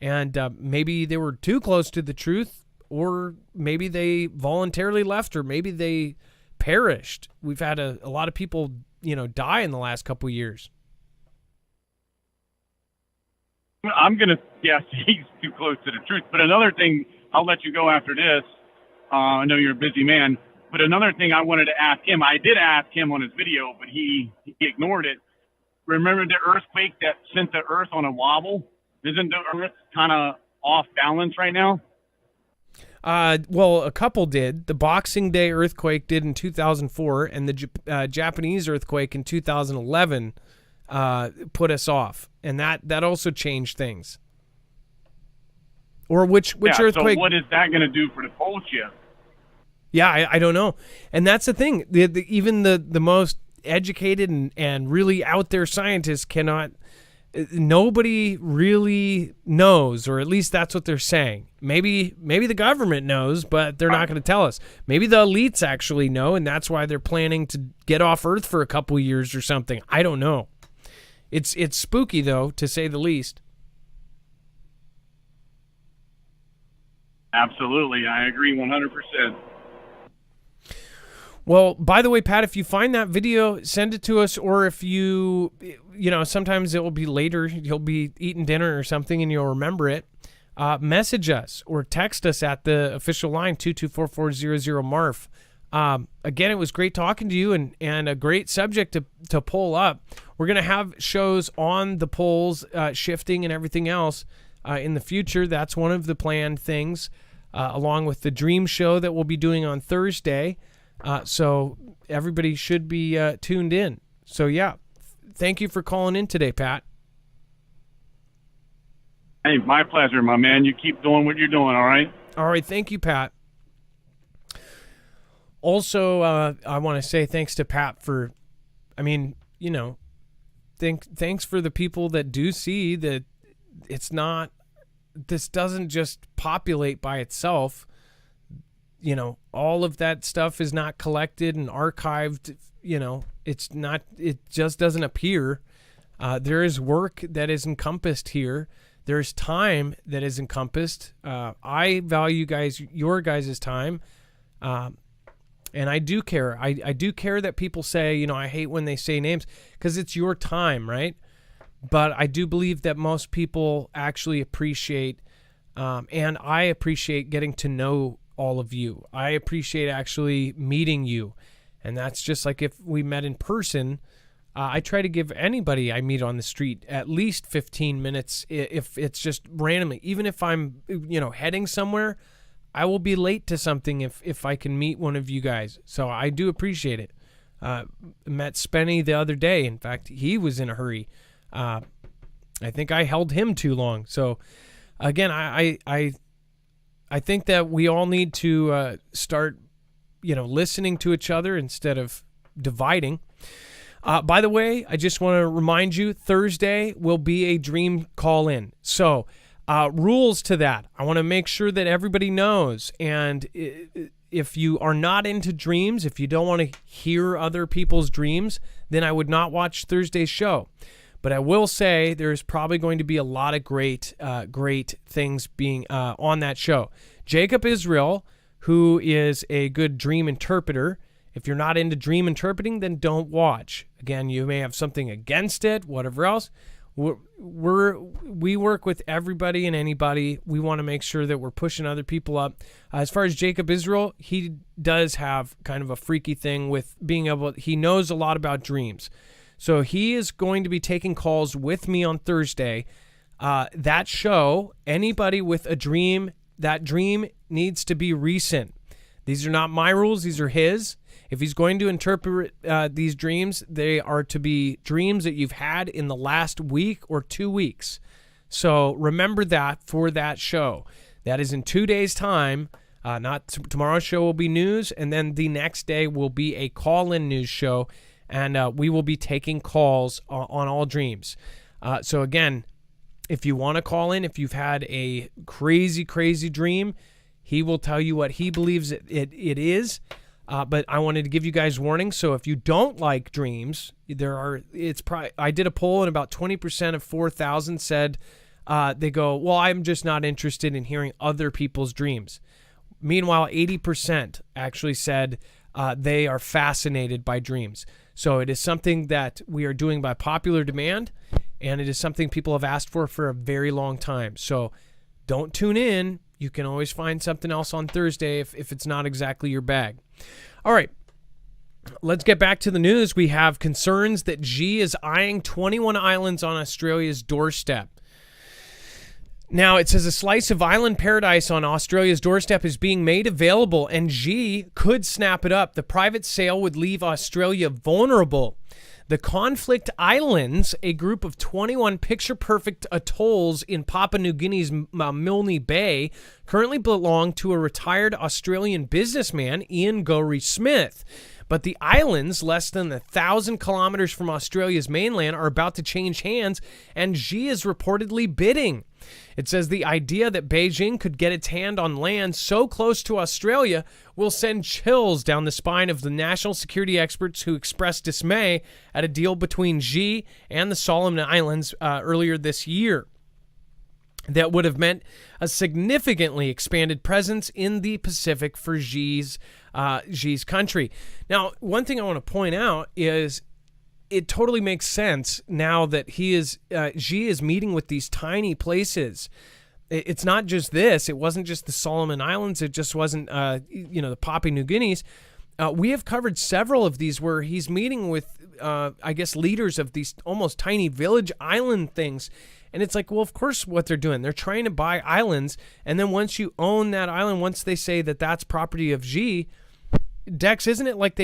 and maybe they were too close to the truth, or maybe they voluntarily left, or maybe they perished. We've had a lot of people, die in the last couple years. I'm going to guess he's too close to the truth. But another thing, I'll let you go after this. I know you're a busy man. But another thing I wanted to ask him, I did ask him on his video, but he ignored it. Remember the earthquake that sent the earth on a wobble? Isn't the earth kind of off balance right now? Well, a couple did. The Boxing Day earthquake did in 2004, and the Japanese earthquake in 2011 put us off, and that also changed things. Or which earthquake? So what is that going to do for the pole shift? Yeah, I don't know, and that's the thing. Even the most educated and really out there scientists cannot. Nobody really knows, or at least that's what they're saying. Maybe the government knows, but they're not going to tell us. Maybe the elites actually know, and that's why they're planning to get off Earth for a couple years or something. I don't know. It's spooky, though, to say the least. Absolutely. I agree 100%. Well, by the way, Pat, if you find that video, send it to us, or if sometimes it will be later. You'll be eating dinner or something, and you'll remember it. Message us or text us at the official line, 224-400-MARF. Again, it was great talking to you, and a great subject to pull up. We're going to have shows on the polls, shifting and everything else in the future. That's one of the planned things, along with the Dream Show that we'll be doing on Thursday. So everybody should be tuned in. So, yeah, thank you for calling in today, Pat. Hey, my pleasure, my man. You keep doing what you're doing, all right? All right, thank you, Pat. Also, I want to say thanks to Pat for, thanks for the people that do see that this doesn't just populate by itself. All of that stuff is not collected and archived. It just doesn't appear. There is work that is encompassed here. There's time that is encompassed. I value your guys' time. And I do care. I do care that people say, I hate when they say names, because it's your time, right? But I do believe that most people actually appreciate, and I appreciate getting to know all of you. I appreciate actually meeting you. And that's just like if we met in person. I try to give anybody I meet on the street at least 15 minutes if it's just randomly. Even if I'm, heading somewhere, I will be late to something if I can meet one of you guys. So I do appreciate it. Met Spenny the other day. In fact, he was in a hurry. I think I held him too long. So again, I think that we all need to start, listening to each other instead of dividing. By the way, I just want to remind you, Thursday will be a dream call-in. So rules to that. I want to make sure that everybody knows. And if you are not into dreams, if you don't want to hear other people's dreams, then I would not watch Thursday's show. But I will say there's probably going to be a lot of great things being on that show. Jacob Israel, who is a good dream interpreter, If you're not into dream interpreting, then don't watch. Again, you may have something against it, whatever else. We work with everybody and anybody. We want to make sure that we're pushing other people up. As far as Jacob Israel, he does have kind of a freaky thing with being able, he knows a lot about dreams. So he is going to be taking calls with me on Thursday. That show, anybody with a dream, that dream needs to be recent. These are not my rules. These are his. If he's going to interpret these dreams, they are to be dreams that you've had in the last week or 2 weeks. So remember that for that show. That is in 2 days' time. Tomorrow's show will be news, and then the next day will be a call-in news show, and we will be taking calls on all dreams. So again, if you want to call in, if you've had a crazy, crazy dream, he will tell you what he believes it is. But I wanted to give you guys warning. So if you don't like dreams, I did a poll and about 20% of 4,000 said they go, well, I'm just not interested in hearing other people's dreams. Meanwhile, 80% actually said they are fascinated by dreams. So it is something that we are doing by popular demand, and it is something people have asked for a very long time. So don't tune in. You can always find something else on Thursday if it's not exactly your bag. All right, let's get back to the news. We have concerns that Xi is eyeing 21 islands on Australia's doorstep. Now, it says a slice of island paradise on Australia's doorstep is being made available, and Xi could snap it up. The private sale would leave Australia vulnerable. The Conflict Islands, a group of 21 picture-perfect atolls in Papua New Guinea's Milne Bay, currently belong to a retired Australian businessman, Ian Gorey Smith. But the islands, less than 1,000 kilometers from Australia's mainland, are about to change hands, and Xi is reportedly bidding. It says the idea that Beijing could get its hand on land so close to Australia will send chills down the spine of the national security experts who expressed dismay at a deal between Xi and the Solomon Islands earlier this year that would have meant a significantly expanded presence in the Pacific for Xi's country. Now, one thing I want to point out is it totally makes sense now that Xi is meeting with these tiny places. It's not just this. It wasn't just the Solomon Islands. It just wasn't, the Papua New Guineas. We have covered several of these where he's meeting with, leaders of these almost tiny village island things. And it's like, well, of course what they're doing. They're trying to buy islands. And then once you own that island, once they say that that's property of Xi, Dex, isn't it like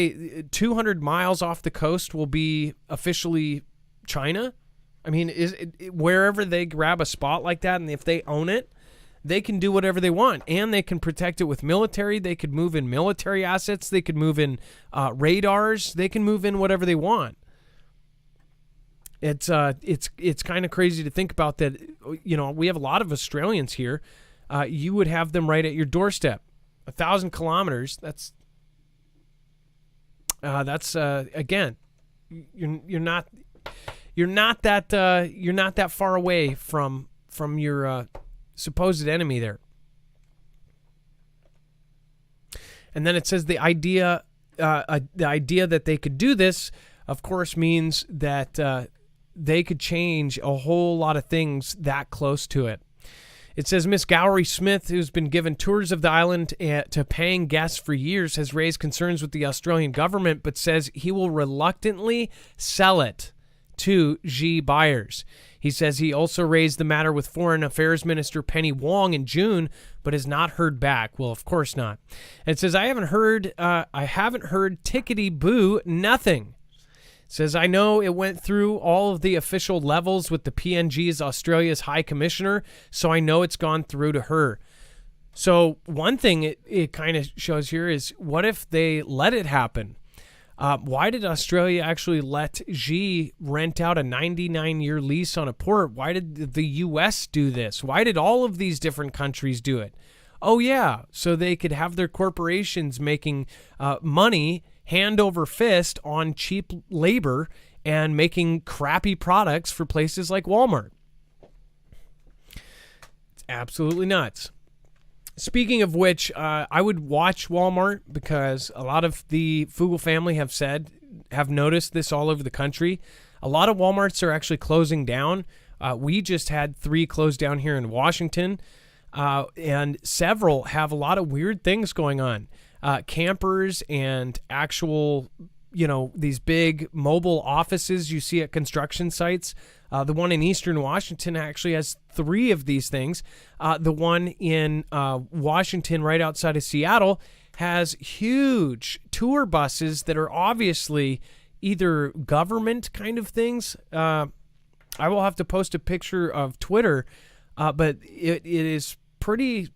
200 miles off the coast will be officially China? I mean, wherever they grab a spot like that, and if they own it, they can do whatever they want, and they can protect it with military. They could move in military assets. They could move in radars. They can move in whatever they want. It's kind of crazy to think about that. We have a lot of Australians here. You would have them right at your doorstep. 1,000 kilometers. That's again, you're not that far away from your supposed enemy there. And then it says the idea that they could do this, of course, means that they could change a whole lot of things that close to it. It says Miss Gorey Smith, who's been given tours of the island to paying guests for years, has raised concerns with the Australian government, but says he will reluctantly sell it to Xi buyers. He says he also raised the matter with Foreign Affairs Minister Penny Wong in June, but has not heard back. Well, of course not. And it says, I haven't heard tickety-boo, nothing. Says, I know it went through all of the official levels with the PNG's Australia's High Commissioner, so I know it's gone through to her. So one thing it kind of shows here is, what if they let it happen? Why did Australia actually let Xi rent out a 99-year lease on a port? Why did the U.S. do this? Why did all of these different countries do it? Oh, yeah, so they could have their corporations making money hand over fist on cheap labor and making crappy products for places like Walmart. It's absolutely nuts. Speaking of which, I would watch Walmart because a lot of the Foogle family have noticed this all over the country. A lot of Walmarts are actually closing down. We just had 3 close down here in Washington, and several have a lot of weird things going on. Campers and actual, these big mobile offices you see at construction sites. The one in Eastern Washington actually has 3 of these things. The one in Washington, right outside of Seattle, has huge tour buses that are obviously either government kind of things. I will have to post a picture of Twitter, but it is pretty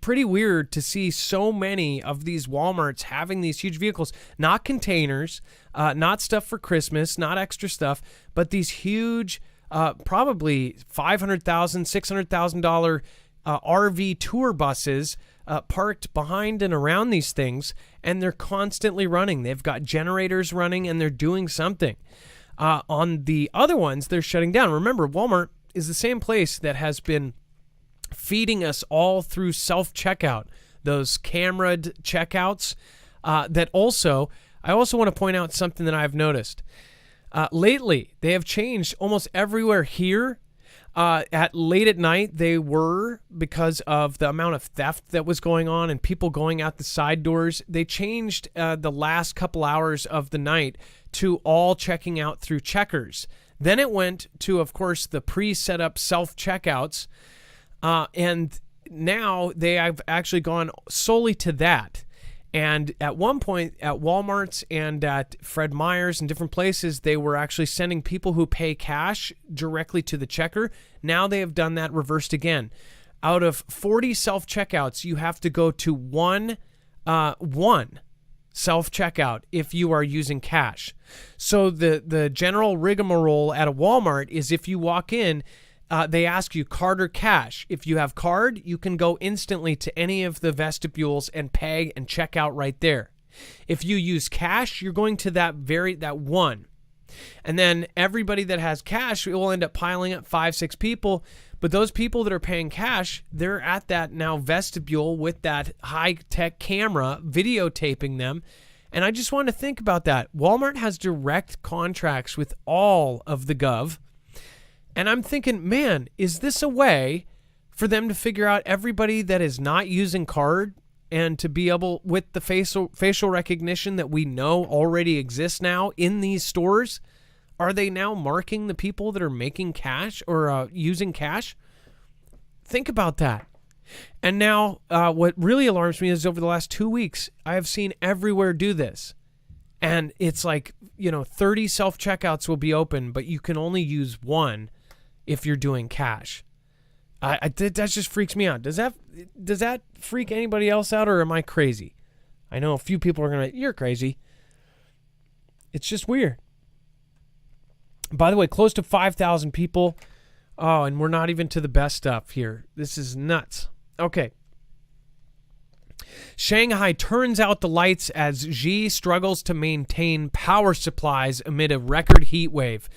weird to see so many of these Walmarts having these huge vehicles, not containers, not stuff for Christmas, not extra stuff, but these huge, probably $500,000, $600,000 RV tour buses parked behind and around these things, and they're constantly running. They've got generators running, and they're doing something. On the other ones, they're shutting down. Remember, Walmart is the same place that has been feeding us all through self-checkout, those cameraed checkouts. I also want to point out something that I've noticed. Lately, they have changed almost everywhere here. At late at night, they were, because of the amount of theft that was going on and people going out the side doors, they changed the last couple hours of the night to all checking out through checkers. Then it went to, of course, the pre-set up self-checkouts. And now they have actually gone solely to that. And at one point at Walmart's and at Fred Meyer's and different places, they were actually sending people who pay cash directly to the checker. Now they have done that reversed again. Out of 40 self-checkouts, you have to go to one self-checkout if you are using cash. So the general rigmarole at a Walmart is if you walk in, they ask you card or cash. If you have card, you can go instantly to any of the vestibules and pay and check out right there. If you use cash, you're going to that one. And then everybody that has cash, it will end up piling up 5-6 people. But those people that are paying cash, they're at that now vestibule with that high-tech camera videotaping them. And I just want to think about that. Walmart has direct contracts with all of the gov. And I'm thinking, man, is this a way for them to figure out everybody that is not using card and to be able, with the facial recognition that we know already exists now in these stores, are they now marking the people that are making cash or using cash? Think about that. And now what really alarms me is over the last 2 weeks, I have seen everywhere do this. And it's like, 30 self-checkouts will be open, but you can only use one if you're doing cash. That just freaks me out. Does that freak anybody else out, or am I crazy? I know a few people are going to, you're crazy. It's just weird. By the way, close to 5,000 people. Oh, and we're not even to the best stuff here. This is nuts. Okay. Shanghai turns out the lights as Xi struggles to maintain power supplies amid a record heat wave.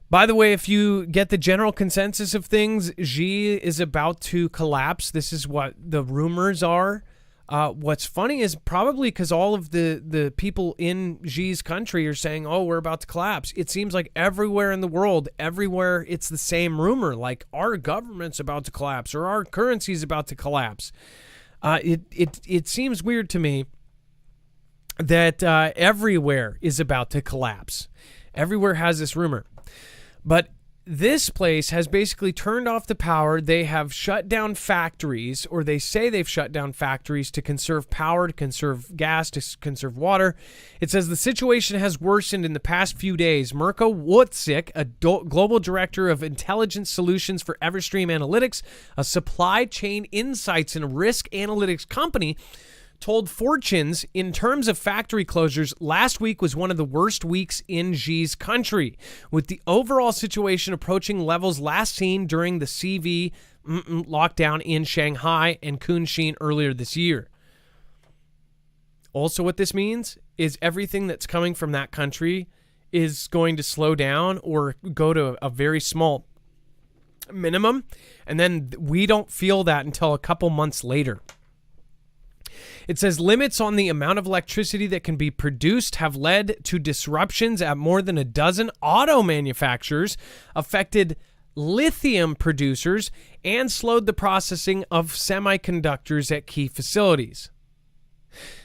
By the way, if you get the general consensus of things, Xi is about to collapse. This is what the rumors are. What's funny is probably because all of the people in Xi's country are saying, oh, we're about to collapse. It seems like everywhere in the world, everywhere it's the same rumor, like our government's about to collapse or our currency's about to collapse. It seems weird to me that everywhere is about to collapse. Everywhere has this rumor. But this place has basically turned off the power. They have shut down factories, or they say they've shut down factories to conserve power, to conserve gas, to conserve water. It says the situation has worsened in the past few days. Mirko Wutzik, a global director of intelligence solutions for Everstream Analytics, a supply chain insights and risk analytics company, told Fortunes, in terms of factory closures, last week was one of the worst weeks in Xi's country, with the overall situation approaching levels last seen during the CV lockdown in Shanghai and Kunshin earlier this year. Also, what this means is everything that's coming from that country is going to slow down or go to a very small minimum. And then we don't feel that until a couple months later. It says limits on the amount of electricity that can be produced have led to disruptions at more than a dozen auto manufacturers, affected lithium producers, and slowed the processing of semiconductors at key facilities.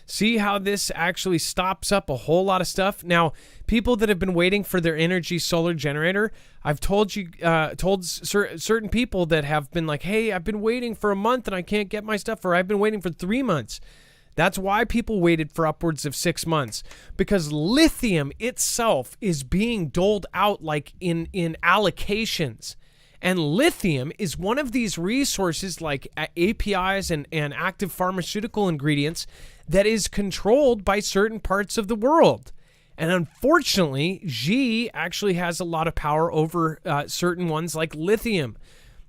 See how this actually stops up a whole lot of stuff? Now, people that have been waiting for their energy solar generator, I've told certain people that have been like, hey, I've been waiting for a month and I can't get my stuff, or I've been waiting for 3 months. That's why people waited for upwards of 6 months, because lithium itself is being doled out like in allocations. And lithium is one of these resources like APIs and active pharmaceutical ingredients that is controlled by certain parts of the world. And unfortunately, Xi actually has a lot of power over certain ones like lithium.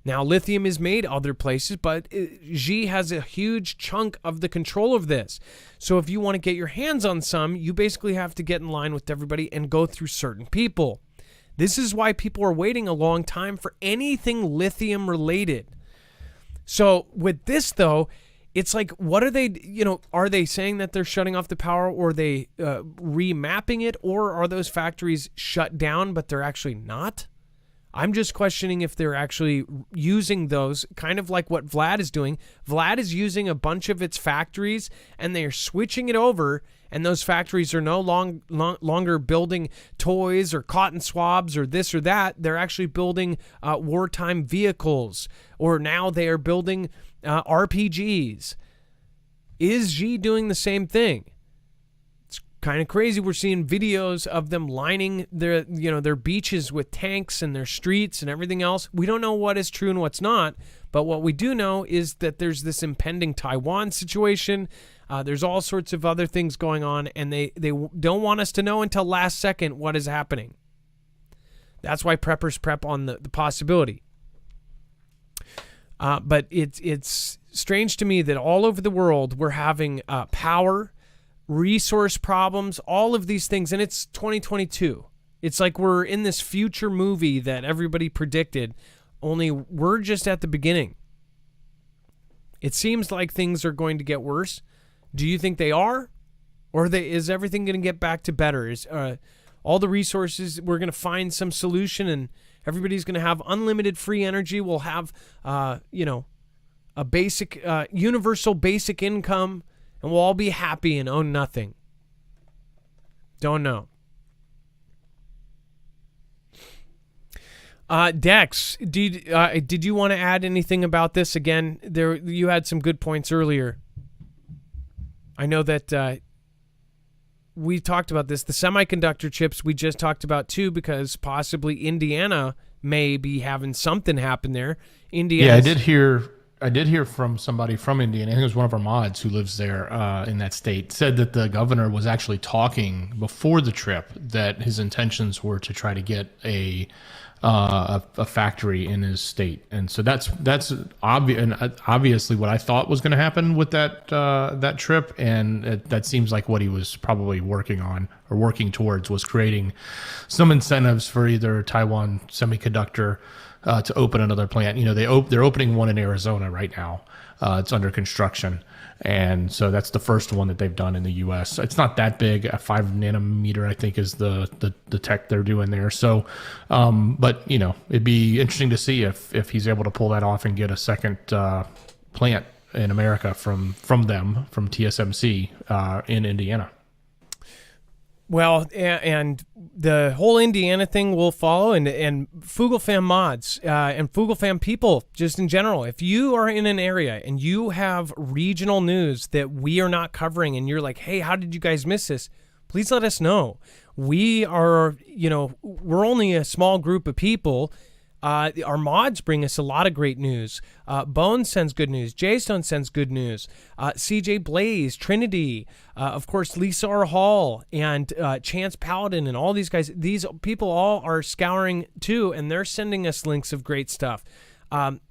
Now, lithium is made other places, but Xi has a huge chunk of the control of this. So if you want to get your hands on some, you basically have to get in line with everybody and go through certain people. This is why people are waiting a long time for anything lithium related. So with this, though, it's like, what are they, are they saying that they're shutting off the power, or are they remapping it, or are those factories shut down, but they're actually not? I'm just questioning if they're actually using those, kind of like what Vlad is doing. Vlad is using a bunch of its factories, and they're switching it over, and those factories are no longer building toys or cotton swabs or this or that. They're actually building wartime vehicles, or now they are building RPGs. Is Xi doing the same thing? It's kind of crazy. We're seeing videos of them lining their beaches with tanks and their streets and everything else. We don't know what is true and what's not, but what we do know is that there's this impending Taiwan situation. There's all sorts of other things going on, and they don't want us to know until last second what is happening. That's why preppers prep on the possibility. But it's strange to me that all over the world we're having power, resource problems, all of these things, and it's 2022. It's like we're in this future movie that everybody predicted, only we're just at the beginning. It seems like things are going to get worse. Do you think they are? Or is everything going to get back to better? Is all the resources, we're going to find some solution, and everybody's going to have unlimited free energy. We'll have, a basic, universal basic income, and we'll all be happy and own nothing. Don't know. Dex, did you want to add anything about this? Again, you had some good points earlier. I know that we talked about this. The semiconductor chips we just talked about too, because possibly Indiana may be having something happen there. Indiana. Yeah, I did hear from somebody from Indiana. I think it was one of our mods who lives there in that state. Said that the governor was actually talking before the trip that his intentions were to try to get a factory in his state, and so that's obvious, and obviously what I thought was going to happen with that trip, and that seems like what he was probably working on or working towards, was creating some incentives for either Taiwan Semiconductor to open another plant. They're opening one in Arizona right now. It's under construction. And so that's the first one that they've done in the U.S. It's not that big. A 5 nanometer, I think, is the tech they're doing there. So, but it'd be interesting to see if he's able to pull that off and get a second plant in America from TSMC in Indiana. Well, and the whole Indiana thing will follow, and Foogle Fam mods and Foogle Fam people, just in general, if you are in an area and you have regional news that we are not covering, and you're like, hey, how did you guys miss this? Please let us know. We are, we're only a small group of people. Our mods bring us a lot of great news. Bones sends good news. Jaystone sends good news. CJ Blaze, Trinity, of course, Lisa R. Hall, and Chance Paladin, and all these guys. These people all are scouring too, and they're sending us links of great stuff.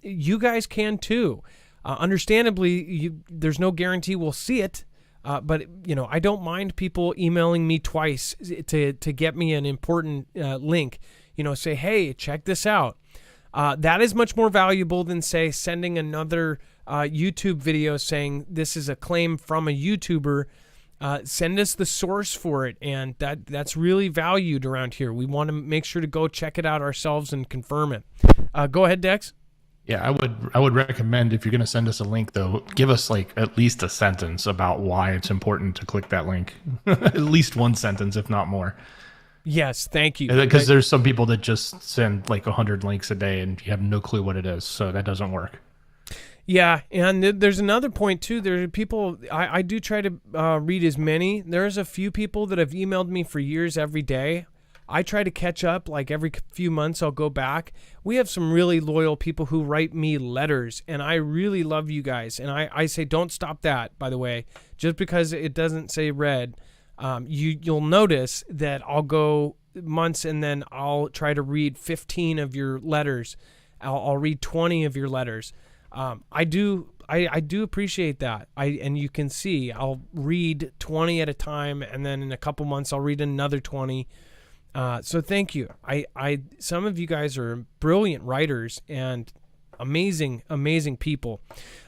You guys can too. Understandably, there's no guarantee we'll see it. But I don't mind people emailing me twice to get me an important link. Say, hey, check this out. That is much more valuable than, say, sending another YouTube video saying this is a claim from a YouTuber. Send us the source for it, and that's really valued around here. We want to make sure to go check it out ourselves and confirm it. Go ahead, Dex. Yeah, I would recommend, if you're going to send us a link, though, give us like at least a sentence about why it's important to click that link. At least one sentence, if not more. Yes, thank you. Because there's some people that just send like 100 links a day and you have no clue what it is, so that doesn't work. Yeah, and there's another point too. There are people, I do try to read as many. There's a few people that have emailed me for years every day. I try to catch up, like every few months I'll go back. We have some really loyal people who write me letters, and I really love you guys. And I say don't stop that, by the way. Just because it doesn't say read, you'll notice that I'll go months and then I'll try to read 15 of your letters. I'll read 20 of your letters. I do appreciate that. And you can see I'll read 20 at a time, and then in a couple months I'll read another 20. So thank you. Some of you guys are brilliant writers and amazing people.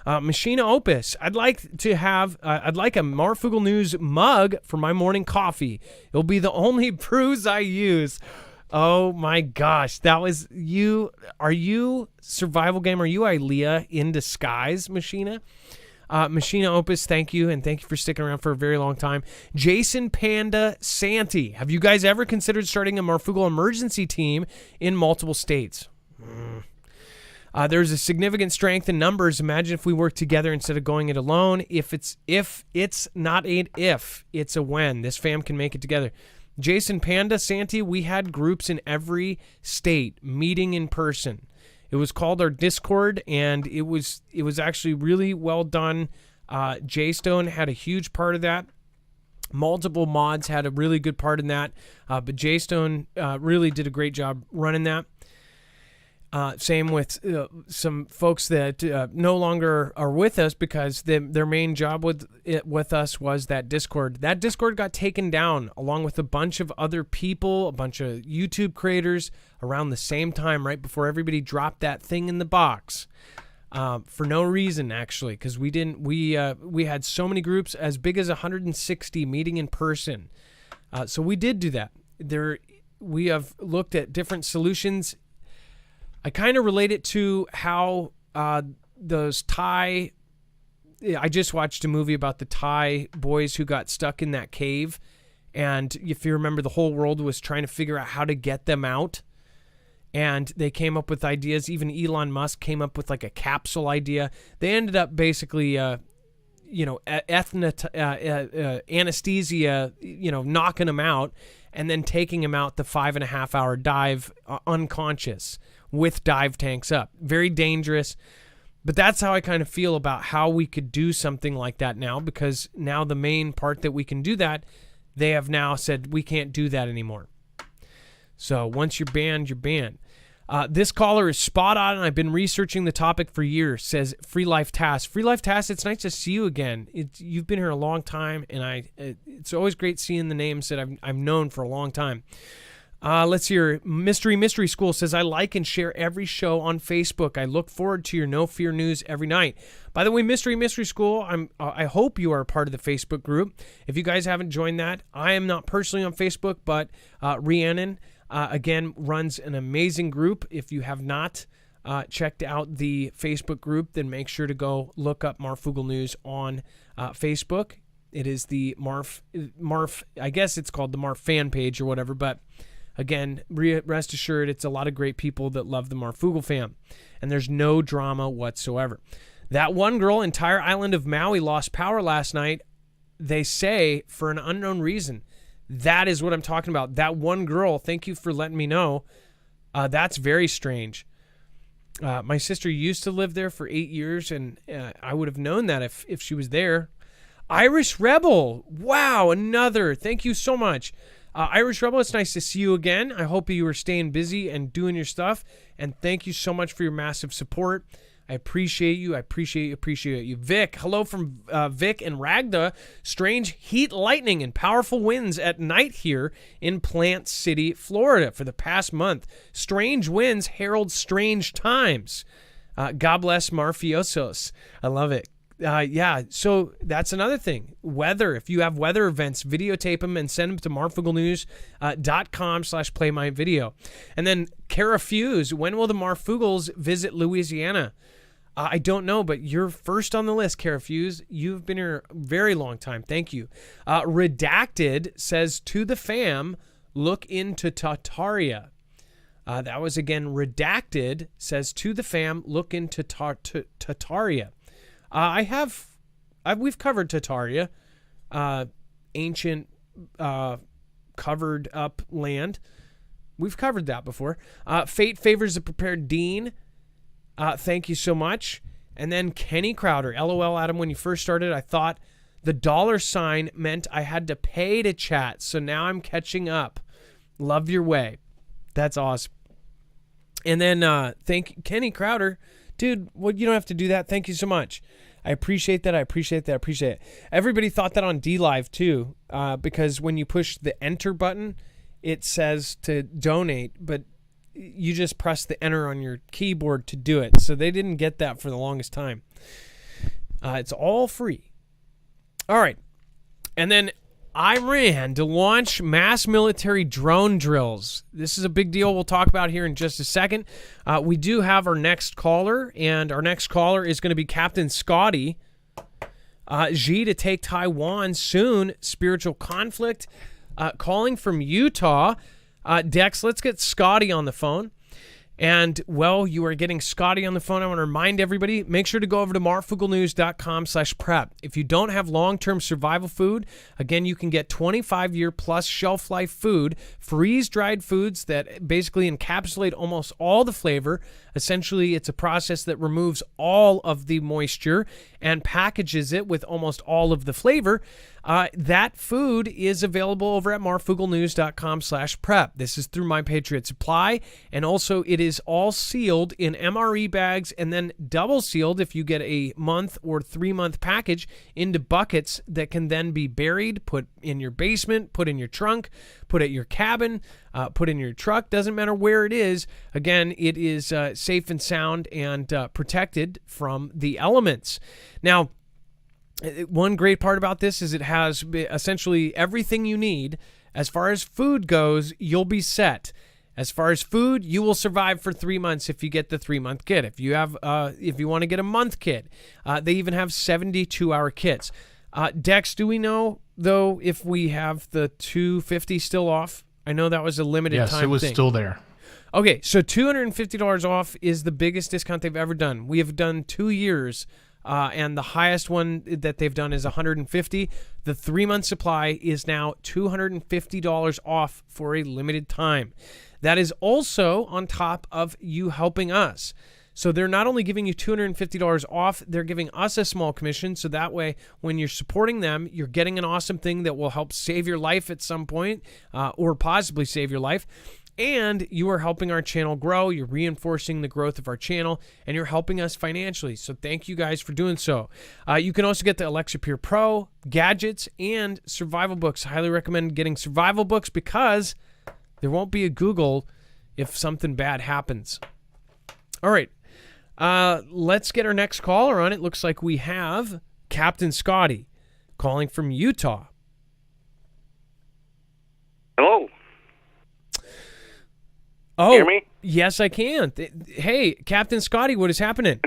Machina Opus, I'd like a Marfoogle News mug for my morning coffee. It'll be the only brews I use. Oh my gosh, that was you. Are you Survival Game? Are you Ilea in disguise, Machina? Machina Opus, thank you, and thank you for sticking around for a very long time. Jason Panda Santi, have you guys ever considered starting a Marfoogle emergency team in multiple states? There's a significant strength in numbers. Imagine if we work together instead of going it alone. It's not an if, it's a when. This fam can make it together. Jason Panda Santi, we had groups in every state meeting in person. It was called our Discord, and it was actually really well done. J-Stone had a huge part of that. Multiple mods had a really good part in that, but J-Stone really did a great job running that. Same with some folks that no longer are with us because their main job with us was that Discord. That Discord got taken down along with a bunch of other people, a bunch of YouTube creators around the same time, right before everybody dropped that thing in the box. For no reason, actually, because we had so many groups as big as 160 meeting in person. So we did do that. We have looked at different solutions. I kind of relate it to how those Thai... I just watched a movie about the Thai boys who got stuck in that cave. And if you remember, the whole world was trying to figure out how to get them out. And they came up with ideas. Even Elon Musk came up with like a capsule idea. They ended up basically, anesthesia, knocking them out and then taking them out the 5.5 hour dive unconscious with dive tanks up. Very dangerous. But that's how I kind of feel about how we could do something like that now, because now the main part that we can do that, they have now said we can't do that anymore. So once you're banned, you're banned. This caller is spot on, and I've been researching the topic for years, says Free Life Task. Free Life Task, it's nice to see you again. You've been here a long time, and it's always great seeing the names that I've known for a long time. Let's hear. Mystery School says, I like and share every show on Facebook. I look forward to your No Fear news every night. By the way, Mystery School, I hope you are a part of the Facebook group. If you guys haven't joined that, I am not personally on Facebook, but Rhiannon, again, runs an amazing group. If you have not checked out the Facebook group, then make sure to go look up Marfoogle News on Facebook. It is the Marf, I guess it's called the Marf fan page or whatever, but again, rest assured, it's a lot of great people that love the Marfoogle fam, and there's no drama whatsoever. That one girl, entire island of Maui, lost power last night, they say, for an unknown reason. That is what I'm talking about. That one girl, thank you for letting me know. That's very strange. My sister used to live there for 8 years, and I would have known that if she was there. Irish Rebel, wow, another. Thank you so much. Irish Rebel, it's nice to see you again. I hope you are staying busy and doing your stuff. And thank you so much for your massive support. I appreciate you. I appreciate you. Vic, hello from Vic and Ragda. Strange heat, lightning, and powerful winds at night here in Plant City, Florida for the past month. Strange winds herald strange times. God bless Marfiosos. I love it. Yeah, so that's another thing. Weather. If you have weather events, videotape them and send them to marfooglenews.com/playmyvideo. And then Kara Fuse, when will the Marfoogles visit Louisiana? I don't know, but you're first on the list, Kara Fuse. You've been here a very long time. Thank you. Redacted says, to the fam, look into Tartaria. That was again Redacted says, to the fam, look into Tartaria. We've covered Tartaria, ancient covered up land. We've covered that before. Fate favors the prepared Dean. Thank you so much. And then Kenny Crowder, LOL, Adam, when you first started, I thought the $ meant I had to pay to chat. So now I'm catching up. Love your way. That's awesome. And then thank Kenny Crowder. Dude, well, you don't have to do that. Thank you so much. I appreciate that. I appreciate it. Everybody thought that on DLive too, because when you push the enter button, it says to donate, but you just press the enter on your keyboard to do it. So they didn't get that for the longest time. It's all free. All right. And then Iran to launch mass military drone drills. This is a big deal we'll talk about here in just a second. We do have our next caller, and our next caller is going to be Captain Scotty. Xi to take Taiwan soon. Spiritual conflict. Calling from Utah. Dex, let's get Scotty on the phone. And, well, you are getting Scotty on the phone. I want to remind everybody, make sure to go over to marfooglenews.com/prep. If you don't have long-term survival food, again, you can get 25-year plus shelf life food, freeze-dried foods that basically encapsulate almost all the flavor. Essentially, it's a process that removes all of the moisture and packages it with almost all of the flavor. That food is available over at marfooglenews.com/prep. This is through My Patriot Supply, and also it is all sealed in MRE bags and then double sealed if you get a month or 3-month package into buckets that can then be buried, put in your basement, put in your trunk, put at your cabin, put in your truck. Doesn't matter where it is. Again, it is safe and sound and protected from the elements. Now, one great part about this is it has essentially everything you need. As far as food goes, you'll be set. As far as food, you will survive for 3 months if you get the 3-month kit. If you have, if you want to get a month kit, they even have 72-hour kits. Dex, do we know though if we have the $250 still off? I know that was a limited time thing. Yes, it was still there. Okay, so $250 off is the biggest discount they've ever done. We have done 2 years. And the highest one that they've done is $150. The 3-month supply is now $250 off for a limited time. That is also on top of you helping us. So they're not only giving you $250 off, they're giving us a small commission. So that way, when you're supporting them, you're getting an awesome thing that will help save your life at some point, or possibly save your life. And you are helping our channel grow. You're reinforcing the growth of our channel, and you're helping us financially. So thank you guys for doing so. You can also get the Alexa Pure Pro, gadgets, and survival books. Highly recommend getting survival books because there won't be a Google if something bad happens. All right. Let's get our next caller on. It looks like we have Captain Scotty calling from Utah. Hello. Oh, hear me? Yes, I can. Hey, Captain Scotty, what is happening?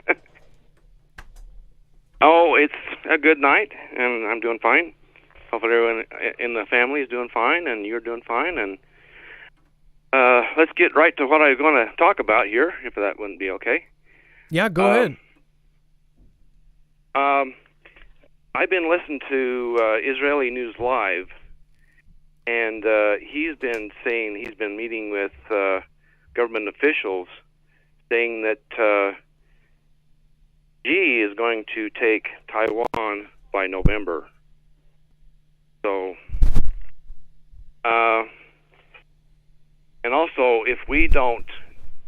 Oh, it's a good night, and I'm doing fine. Hopefully everyone in the family is doing fine, and you're doing fine. And let's get right to what I was going to talk about here, if that wouldn't be okay. Yeah, go ahead. I've been listening to Israeli News Live, and he's been saying he's been meeting with government officials saying that Xi is going to take Taiwan by November. So, and also, if we don't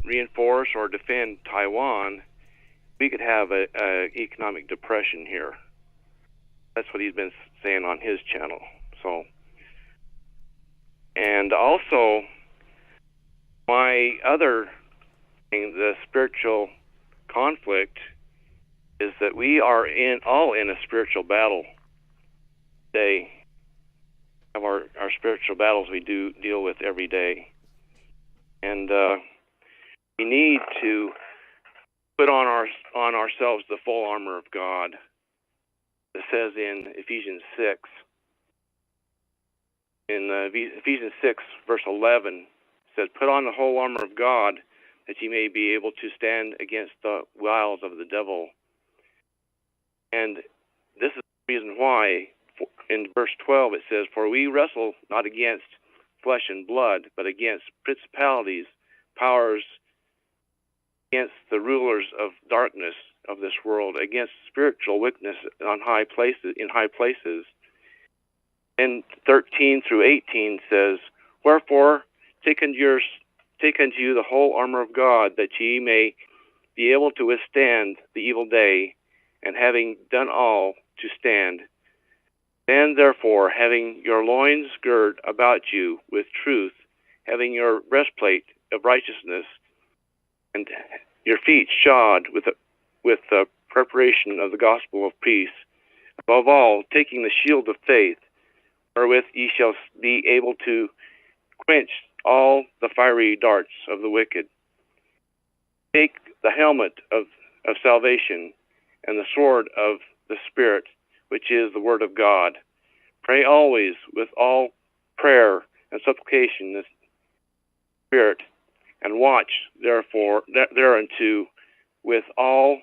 reinforce or defend Taiwan, we could have a economic depression here. That's what he's been saying on his channel. So, and also, my other thing, the spiritual conflict, is that we are all in a spiritual battle today. Of our spiritual battles we do deal with every day, and we need to put on ourselves the full armor of God. It says in Ephesians 6, Ephesians 6 verse 11, it says, "Put on the whole armor of God, that ye may be able to stand against the wiles of the devil." And this is the reason why. In verse 12 it says, "For we wrestle not against flesh and blood, but against principalities, powers, against the rulers of darkness of this world, against spiritual wickedness in high places." And 13 through 18 says, "Wherefore take unto you the whole armor of God, that ye may be able to withstand the evil day, and having done all, to stand. Stand therefore, having your loins girt about you with truth, having your breastplate of righteousness, and your feet shod with the preparation of the gospel of peace. Above all, taking the shield of faith, wherewith ye shall be able to quench all the fiery darts of the wicked. Take the helmet of salvation, and the sword of the Spirit, which is the word of God. Pray always with all prayer and supplication in the Spirit, and watch therefore thereunto with all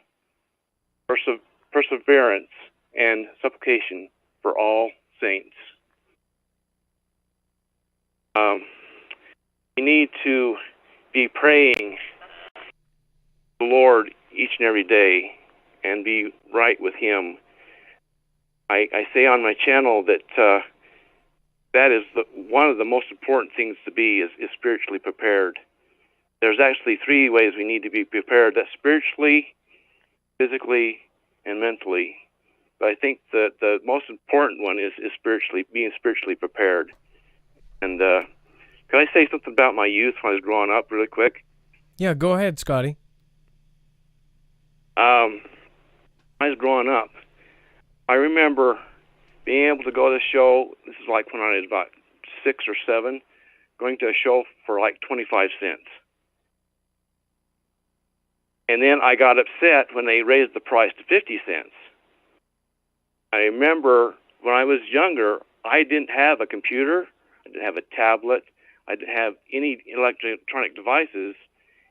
perseverance and supplication for all saints." We need to be praying the Lord each and every day and be right with Him. I say on my channel that that is one of the most important things to be is spiritually prepared. There's actually 3 ways we need to be prepared: that's spiritually, physically, and mentally. But I think that the most important one is being spiritually prepared. And can I say something about my youth when I was growing up really quick? Yeah, go ahead, Scotty. When I was growing up, I remember being able to go to a show. This is like when I was about 6 or 7, going to a show for like 25 cents. And then I got upset when they raised the price to 50 cents. I remember when I was younger, I didn't have a computer, I didn't have a tablet, I didn't have any electronic devices.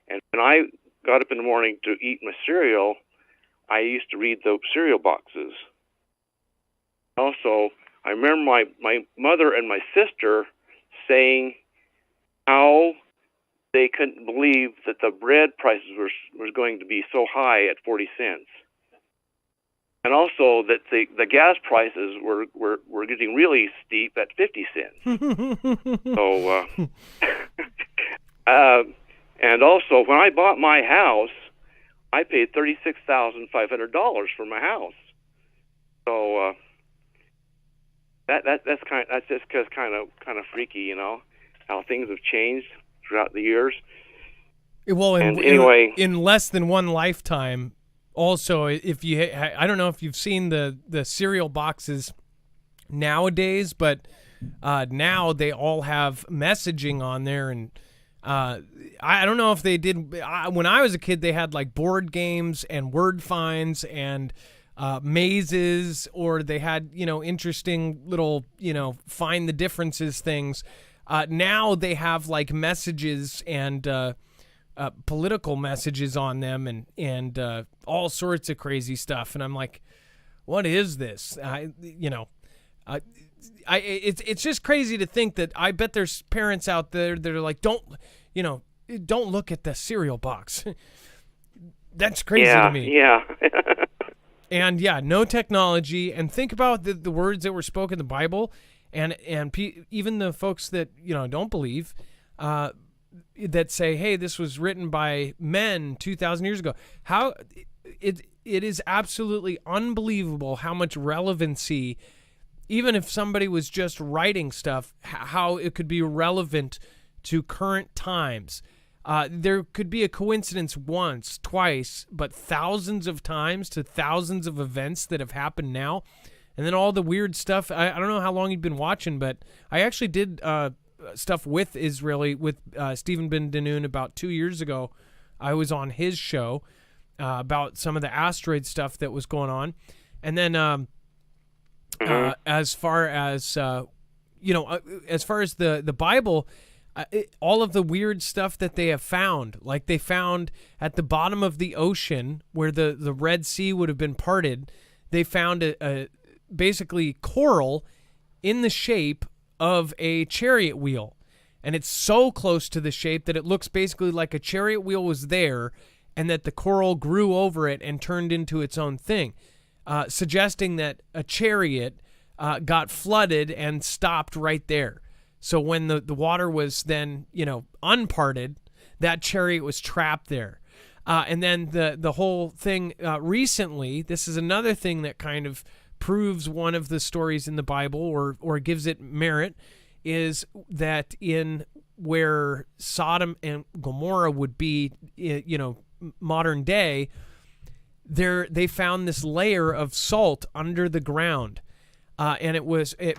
And when I got up in the morning to eat my cereal, I used to read the cereal boxes. Also, I remember my mother and my sister saying how they couldn't believe that the bread prices was going to be so high at 40 cents. And also that the gas prices were getting really steep at 50 cents. So, and also when I bought my house, I paid $36,500 for my house. So that's just kind of freaky, you know, how things have changed throughout the years. Well, anyway, in less than one lifetime. Also, if I don't know if you've seen the cereal boxes nowadays, but now they all have messaging on there, and I don't know if they did. When I was a kid, they had like board games and word finds and mazes, or they had, you know, interesting little, you know, find the differences things. Now they have like messages and political messages on them and all sorts of crazy stuff. And I'm like, what is this? It's just crazy to think that I bet there's parents out there that are like, don't look at the cereal box. That's crazy to me. Yeah. And yeah, no technology. And think about the words that were spoken in the Bible, and even the folks that, you know, don't believe, that say, hey, this was written by men 2,000 years ago. How it is absolutely unbelievable how much relevancy, even if somebody was just writing stuff, how it could be relevant to current times. There could be a coincidence once, twice, but thousands of times to thousands of events that have happened now. And then all the weird stuff. I don't know how long you've been watching, but I actually did stuff with Israeli, with Stephen Ben Danoon about 2 years ago. I was on his show about some of the asteroid stuff that was going on. And then as far as, as far as the Bible, all of the weird stuff that they have found, like they found at the bottom of the ocean where the Red Sea would have been parted, they found a basically coral in the shape of a chariot wheel. And it's so close to the shape that it looks basically like a chariot wheel was there and that the coral grew over it and turned into its own thing, suggesting that a chariot got flooded and stopped right there. So when the water was then, unparted, that chariot was trapped there. And then the whole thing recently, this is another thing that kind of proves one of the stories in the Bible or gives it merit, is that in where Sodom and Gomorrah would be, modern day, they found this layer of salt under the ground. And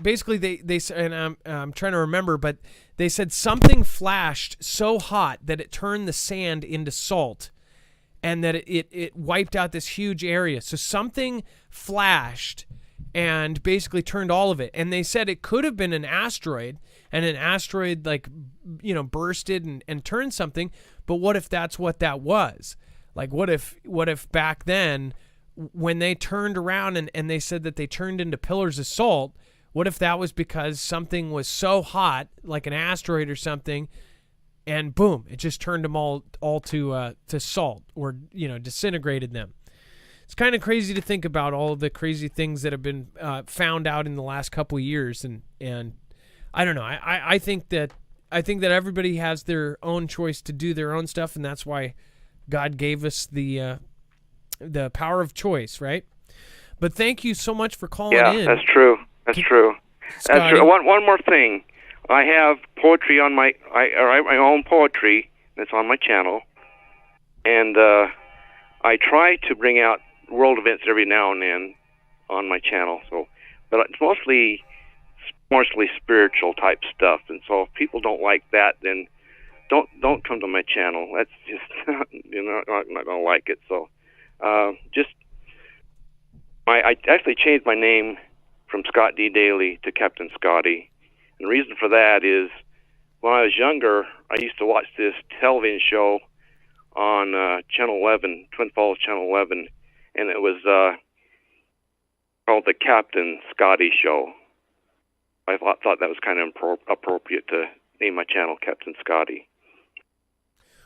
basically they and I'm trying to remember, but they said something flashed so hot that it turned the sand into salt, and that it wiped out this huge area. So something flashed and basically turned all of it. And they said it could have been an asteroid, and an asteroid bursted and turned something. But what if that's what that was? Like, what if back then, when they turned around and they said that they turned into pillars of salt, what if that was because something was so hot, like an asteroid or something, and boom, it just turned them all to salt, or disintegrated them? It's kind of crazy to think about all of the crazy things that have been found out in the last couple of years, and I don't know. I think that everybody has their own choice to do their own stuff, and that's why God gave us the power of choice, right? But thank you so much for calling in. Yeah, that's true. That's true. One more thing. I have poetry on I write my own poetry that's on my channel, and I try to bring out world events every now and then on my channel. But it's mostly spiritual type stuff, and so if people don't like that, then don't come to my channel. That's just you're not gonna like it. So I actually changed my name from Scott D. Daly to Captain Scotty. And the reason for that is when I was younger, I used to watch this television show on Channel 11, Twin Falls Channel 11, and it was called the Captain Scotty Show. I thought that was kind of appropriate to name my channel Captain Scotty.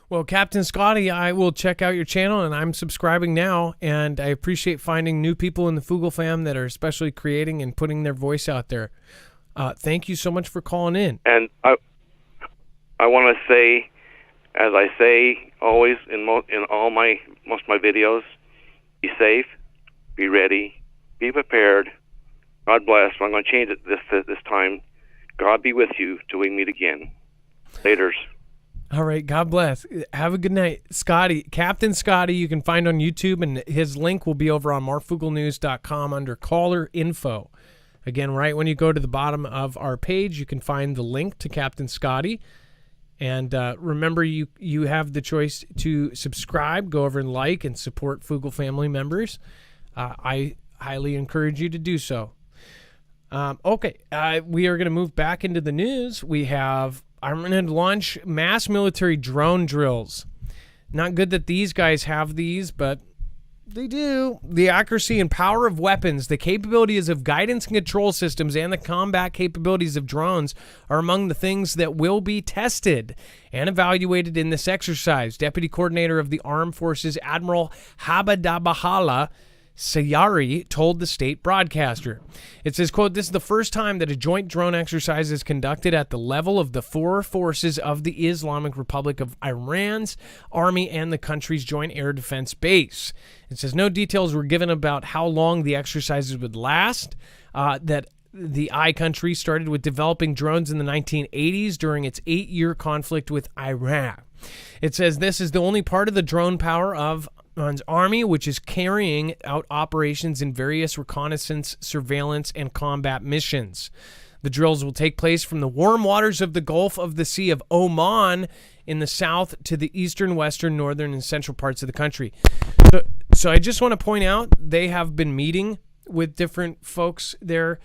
Well, Captain Scotty, I will check out your channel, and I'm subscribing now, and I appreciate finding new people in the Foogle fam that are especially creating and putting their voice out there. Thank you so much for calling in. And I want to say, as I say always in most of my videos, be safe, be ready, be prepared. God bless. I'm going to change it this time. God be with you till we meet again. Laters. All right. God bless. Have a good night. Scotty, Captain Scotty, you can find on YouTube, and his link will be over on marfooglenews.com under caller info. Again, right when you go to the bottom of our page, you can find the link to Captain Scotty. And remember, you have the choice to subscribe, go over and like, and support Foogle family members. I highly encourage you to do so. Okay, we are going to move back into the news. I'm going to launch mass military drone drills. Not good that these guys have these, but they do. The accuracy and power of weapons, the capabilities of guidance and control systems, and the combat capabilities of drones are among the things that will be tested and evaluated in this exercise. Deputy Coordinator of the Armed Forces, Admiral Habadabahala, Sayari told the state broadcaster. It says, quote, "This is the first time that a joint drone exercise is conducted at the level of the four forces of the Islamic Republic of Iran's army and the country's joint air defense base." It says no details were given about how long the exercises would last, that the I country started with developing drones in the 1980s during its 8-year conflict with Iraq. It says this is the only part of the drone power of Iran's army which is carrying out operations in various reconnaissance, surveillance, and combat missions. The drills will take place from the warm waters of the Gulf of the Sea of Oman in the south to the eastern, western, northern, and central parts of the country. So I just want to point out they have been meeting with different folks there.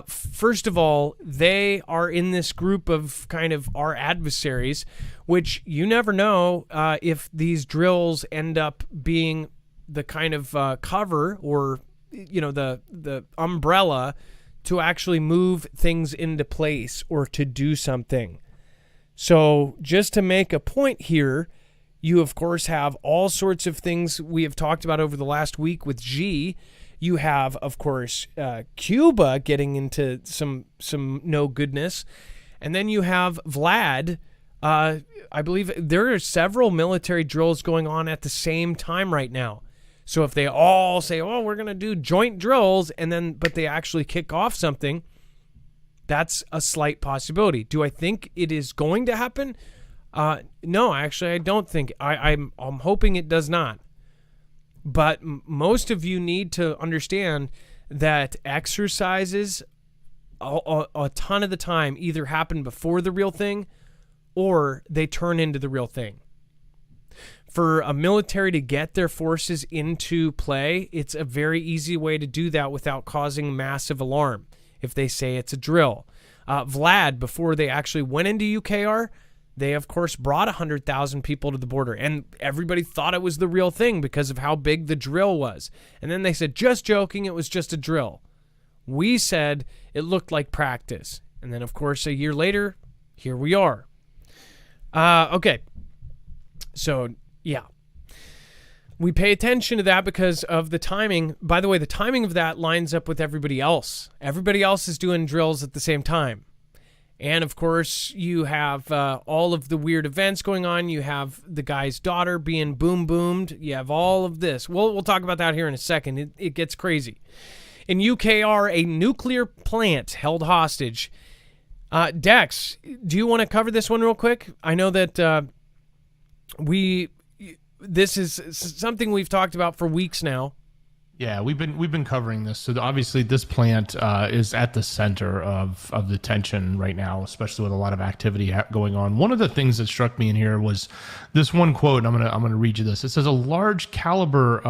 First of all, they are in this group of kind of our adversaries, which you never know if these drills end up being the kind of cover or, the umbrella to actually move things into place or to do something. So just to make a point here, you, of course, have all sorts of things we have talked about over the last week with G. You have, of course, Cuba getting into some no goodness. And then you have Vlad. I believe there are several military drills going on at the same time right now. So if they all say, oh, we're going to do joint drills, but they actually kick off something, that's a slight possibility. Do I think it is going to happen? No, actually, I don't think. I'm hoping it does not. But most of you need to understand that exercises a ton of the time either happen before the real thing or they turn into the real thing. For a military to get their forces into play, it's a very easy way to do that without causing massive alarm if they say it's a drill. Vlad, before they actually went into UKR, they, of course, brought 100,000 people to the border, and everybody thought it was the real thing because of how big the drill was. And then they said, just joking, it was just a drill. We said it looked like practice. And then, of course, a year later, here we are. Okay. So, yeah. We pay attention to that because of the timing. By the way, the timing of that lines up with everybody else. Everybody else is doing drills at the same time. And, of course, you have all of the weird events going on. You have the guy's daughter being boom-boomed. You have all of this. We'll talk about that here in a second. It gets crazy. In UKR, a nuclear plant held hostage. Dex, do you want to cover this one real quick? I know that this is something we've talked about for weeks now. Yeah, we've been covering this. So obviously, this plant is at the center of the tension right now, especially with a lot of activity going on. One of the things that struck me in here was this one quote. And I'm gonna read you this. It says, "A large caliber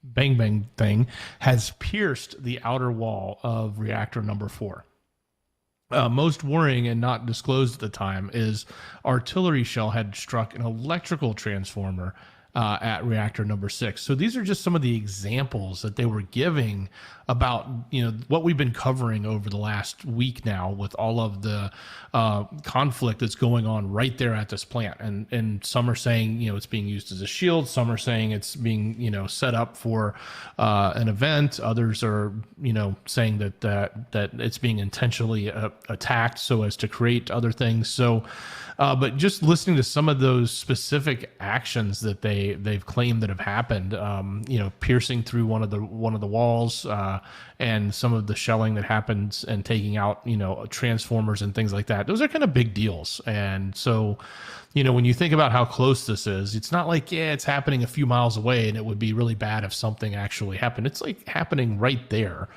bang bang thing has pierced the outer wall of reactor number 4. Most worrying and not disclosed at the time is artillery shell had struck an electrical transformer at reactor number 6. So these are just some of the examples that they were giving about, what we've been covering over the last week now with all of the conflict that's going on right there at this plant. And some are saying, it's being used as a shield. Some are saying it's being, set up for an event. Others are, saying that it's being intentionally attacked so as to create other things. So, but just listening to some of those specific actions that they've claimed that have happened, piercing through one of the walls, and some of the shelling that happens and taking out, transformers and things like that. Those are kind of big deals. And so, when you think about how close this is, it's not like, it's happening a few miles away and it would be really bad if something actually happened. It's like happening right there.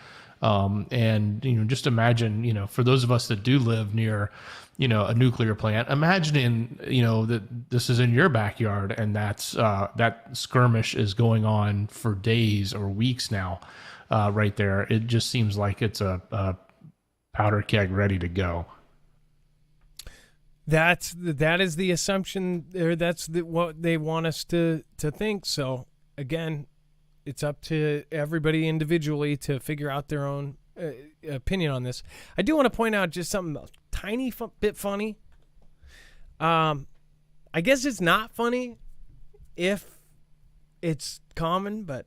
And, just imagine, for those of us that do live near, a nuclear plant, imagine, that this is in your backyard and that skirmish is going on for days or weeks now, right there. It just seems like it's a powder keg ready to go. That is the assumption there. That's what they want us to think. So again, it's up to everybody individually to figure out their own opinion on this. I do want to point out just something tiny bit funny. I guess it's not funny if it's common, but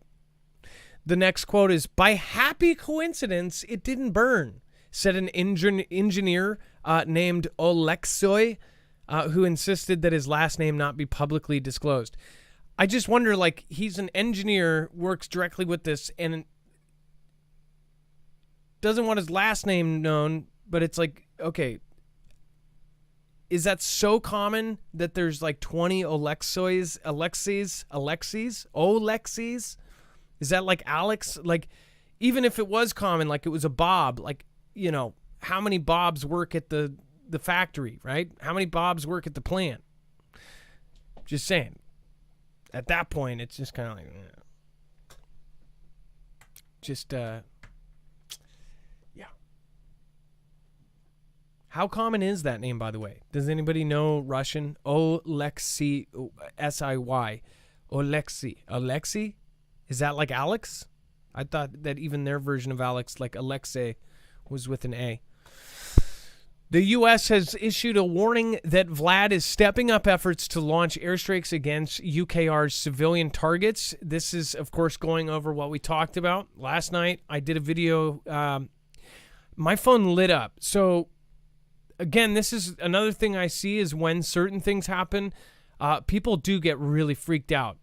The next quote is, by happy coincidence, it didn't burn, said an engineer named Oleksiy, who insisted that his last name not be publicly disclosed. I just wonder, like, he's an engineer, works directly with this, and doesn't want his last name known, but it's like, okay, is that so common that there's like 20 Oleksiys? Is that like Alex? Like, even if it was common, like it was a Bob, like, you know, how many Bobs work at the factory, right? How many Bobs work at the plant? Just saying. At that point, it's just kind of like, yeah. How common is that name, by the way? Does anybody know Russian? Oleksiy, S-I-Y. Oleksiy. Oleksiy? Is that like Alex? I thought that even their version of Alex, like Alexei, was with an A. The U.S. has issued a warning that Vlad is stepping up efforts to launch airstrikes against UKR's civilian targets. This is, of course, going over what we talked about last night. I did a video. My phone lit up. So, again, this is another thing I see is when certain things happen, people do get really freaked out.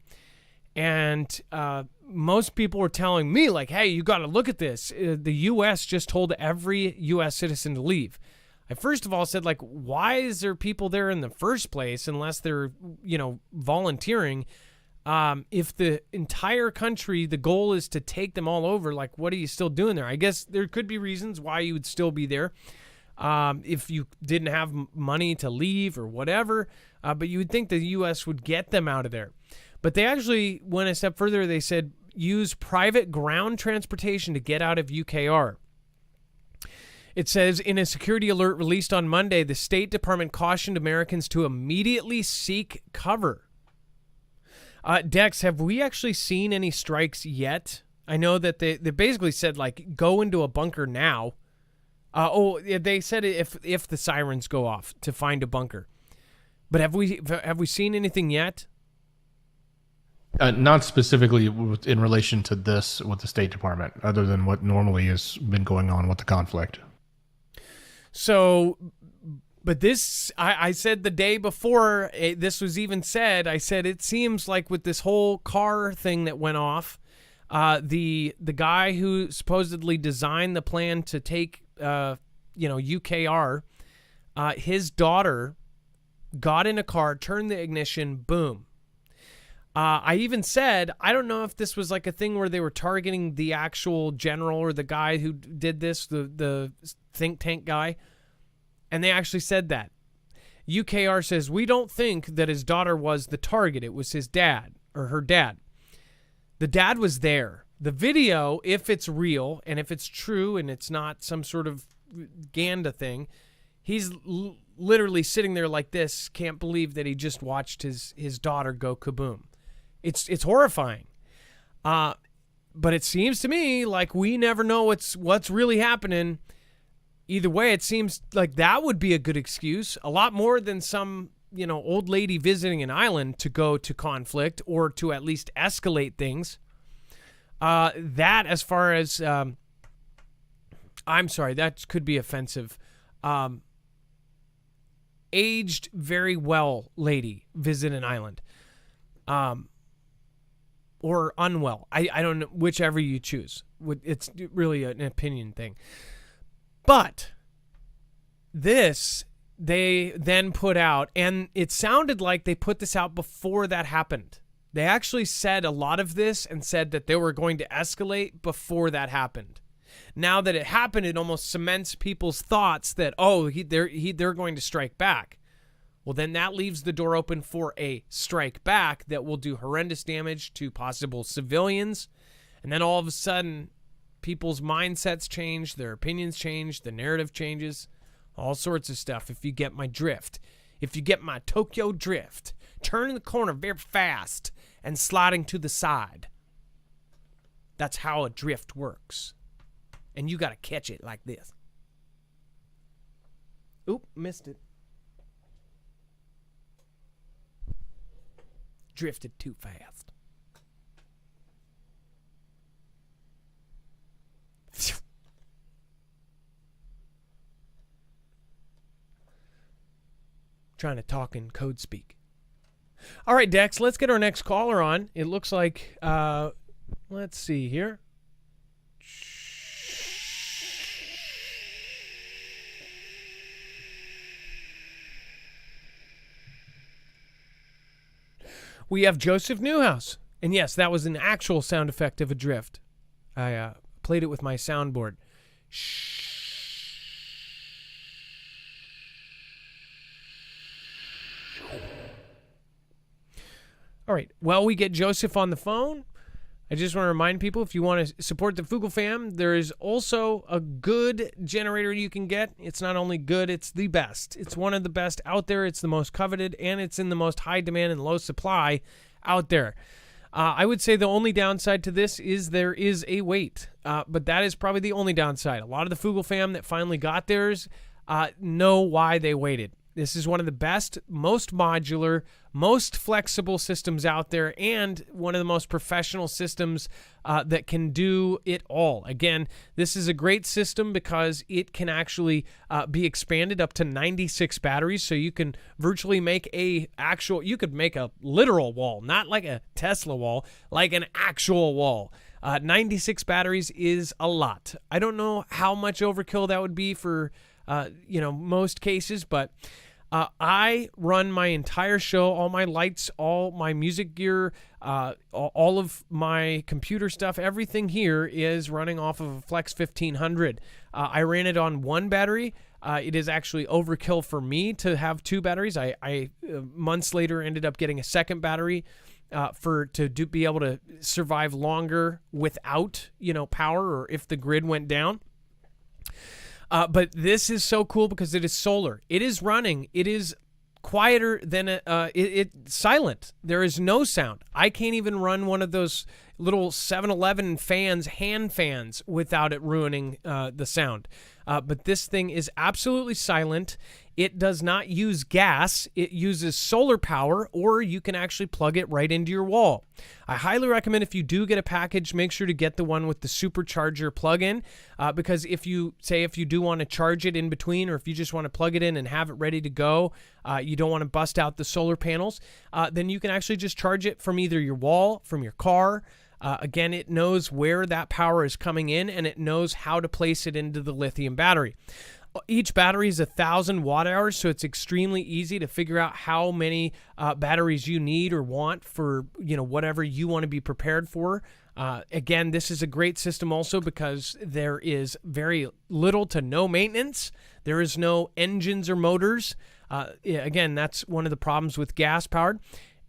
And most people were telling me, like, hey, you got to look at this. The U.S. just told every U.S. citizen to leave. I first of all said, like, why is there people there in the first place unless they're, you know, volunteering? If the entire country, the goal is to take them all over, like, what are you still doing there? I guess there could be reasons why you would still be there if you didn't have money to leave or whatever. But you would think the U.S. would get them out of there. But they actually went a step further. They said use private ground transportation to get out of UKR. It says, in a security alert released on Monday, the State Department cautioned Americans to immediately seek cover. Dex, have we actually seen any strikes yet? I know that they basically said, like, go into a bunker now. They said if the sirens go off to find a bunker. But have we seen anything yet? Not specifically in relation to this with the State Department, other than what normally has been going on with the conflict. So, but this, I said the day before this was even said, I said it seems like with this whole car thing that went off, the guy who supposedly designed the plan to take, UKR, his daughter got in a car, turned the ignition, boom. I even said, I don't know if this was like a thing where they were targeting the actual general or the guy who did this, the think tank guy. And they actually said that. UKR says, we don't think that his daughter was the target. It was his dad or her dad. The dad was there. The video, if it's real and if it's true and it's not some sort of Ganda thing, he's literally sitting there like this, can't believe that he just watched his daughter go kaboom. It's horrifying. But it seems to me like we never know what's really happening. Either way, it seems like that would be a good excuse, a lot more than some, old lady visiting an island to go to conflict or to at least escalate things. That, as far as, I'm sorry, that could be offensive. Aged very well lady visit an island. Or unwell. I don't know, whichever you choose. It's really an opinion thing. But this, they then put out, and it sounded like they put this out before that happened. They actually said a lot of this and said that they were going to escalate before that happened. Now that it happened, it almost cements people's thoughts that, they're going to strike back. Well, then that leaves the door open for a strike back that will do horrendous damage to possible civilians. And then all of a sudden, people's mindsets change, their opinions change, the narrative changes, all sorts of stuff. If you get my drift, if you get my Tokyo drift, turning the corner very fast and sliding to the side. That's how a drift works. And you got to catch it like this. Oop, missed it. Drifted too fast. trying to talk in code speak. All right, Dex, let's get our next caller on. It looks like, let's see here. We have Joseph Newhouse. And yes, that was an actual sound effect of a drift. I played it with my soundboard. All right. Well, we get Joseph on the phone. I just want to remind people, if you want to support the Foogle fam, there is also a good generator you can get. It's not only good, it's the best. It's one of the best out there. It's the most coveted, and it's in the most high demand and low supply out there. I would say the only downside to this is there is a wait, but that is probably the only downside. A lot of the Foogle fam that finally got theirs know why they waited. This is one of the best, most modular, most flexible systems out there, and one of the most professional systems that can do it all. Again, this is a great system because it can actually be expanded up to 96 batteries, so you can virtually make you could make a literal wall, not like a Tesla wall, like an actual wall. 96 batteries is a lot. I don't know how much overkill that would be for most cases, but I run my entire show, all my lights, all my music gear, all of my computer stuff, everything here is running off of a Flex 1500. I ran it on one battery. It is actually overkill for me to have two batteries. I months later ended up getting a second battery to be able to survive longer without power, or if the grid went down. But this is so cool because it is solar. It is running. It is quieter than it's silent. There is no sound. I can't even run one of those little 7-Eleven fans, hand fans, without it ruining the sound. But this thing is absolutely silent. It does not use gas. It uses solar power, or you can actually plug it right into your wall. I highly recommend, if you do get a package, make sure to get the one with the supercharger plug-in, because if you do want to charge it in between, or if you just want to plug it in and have it ready to go, you don't want to bust out the solar panels, then you can actually just charge it from either your wall, from your car. Again, it knows where that power is coming in, and it knows how to place it into the lithium battery. Each battery is 1,000 watt hours, so it's extremely easy to figure out how many batteries you need or want for whatever you want to be prepared for. Again, this is a great system also because there is very little to no maintenance. There is no engines or motors. Again, that's one of the problems with gas powered.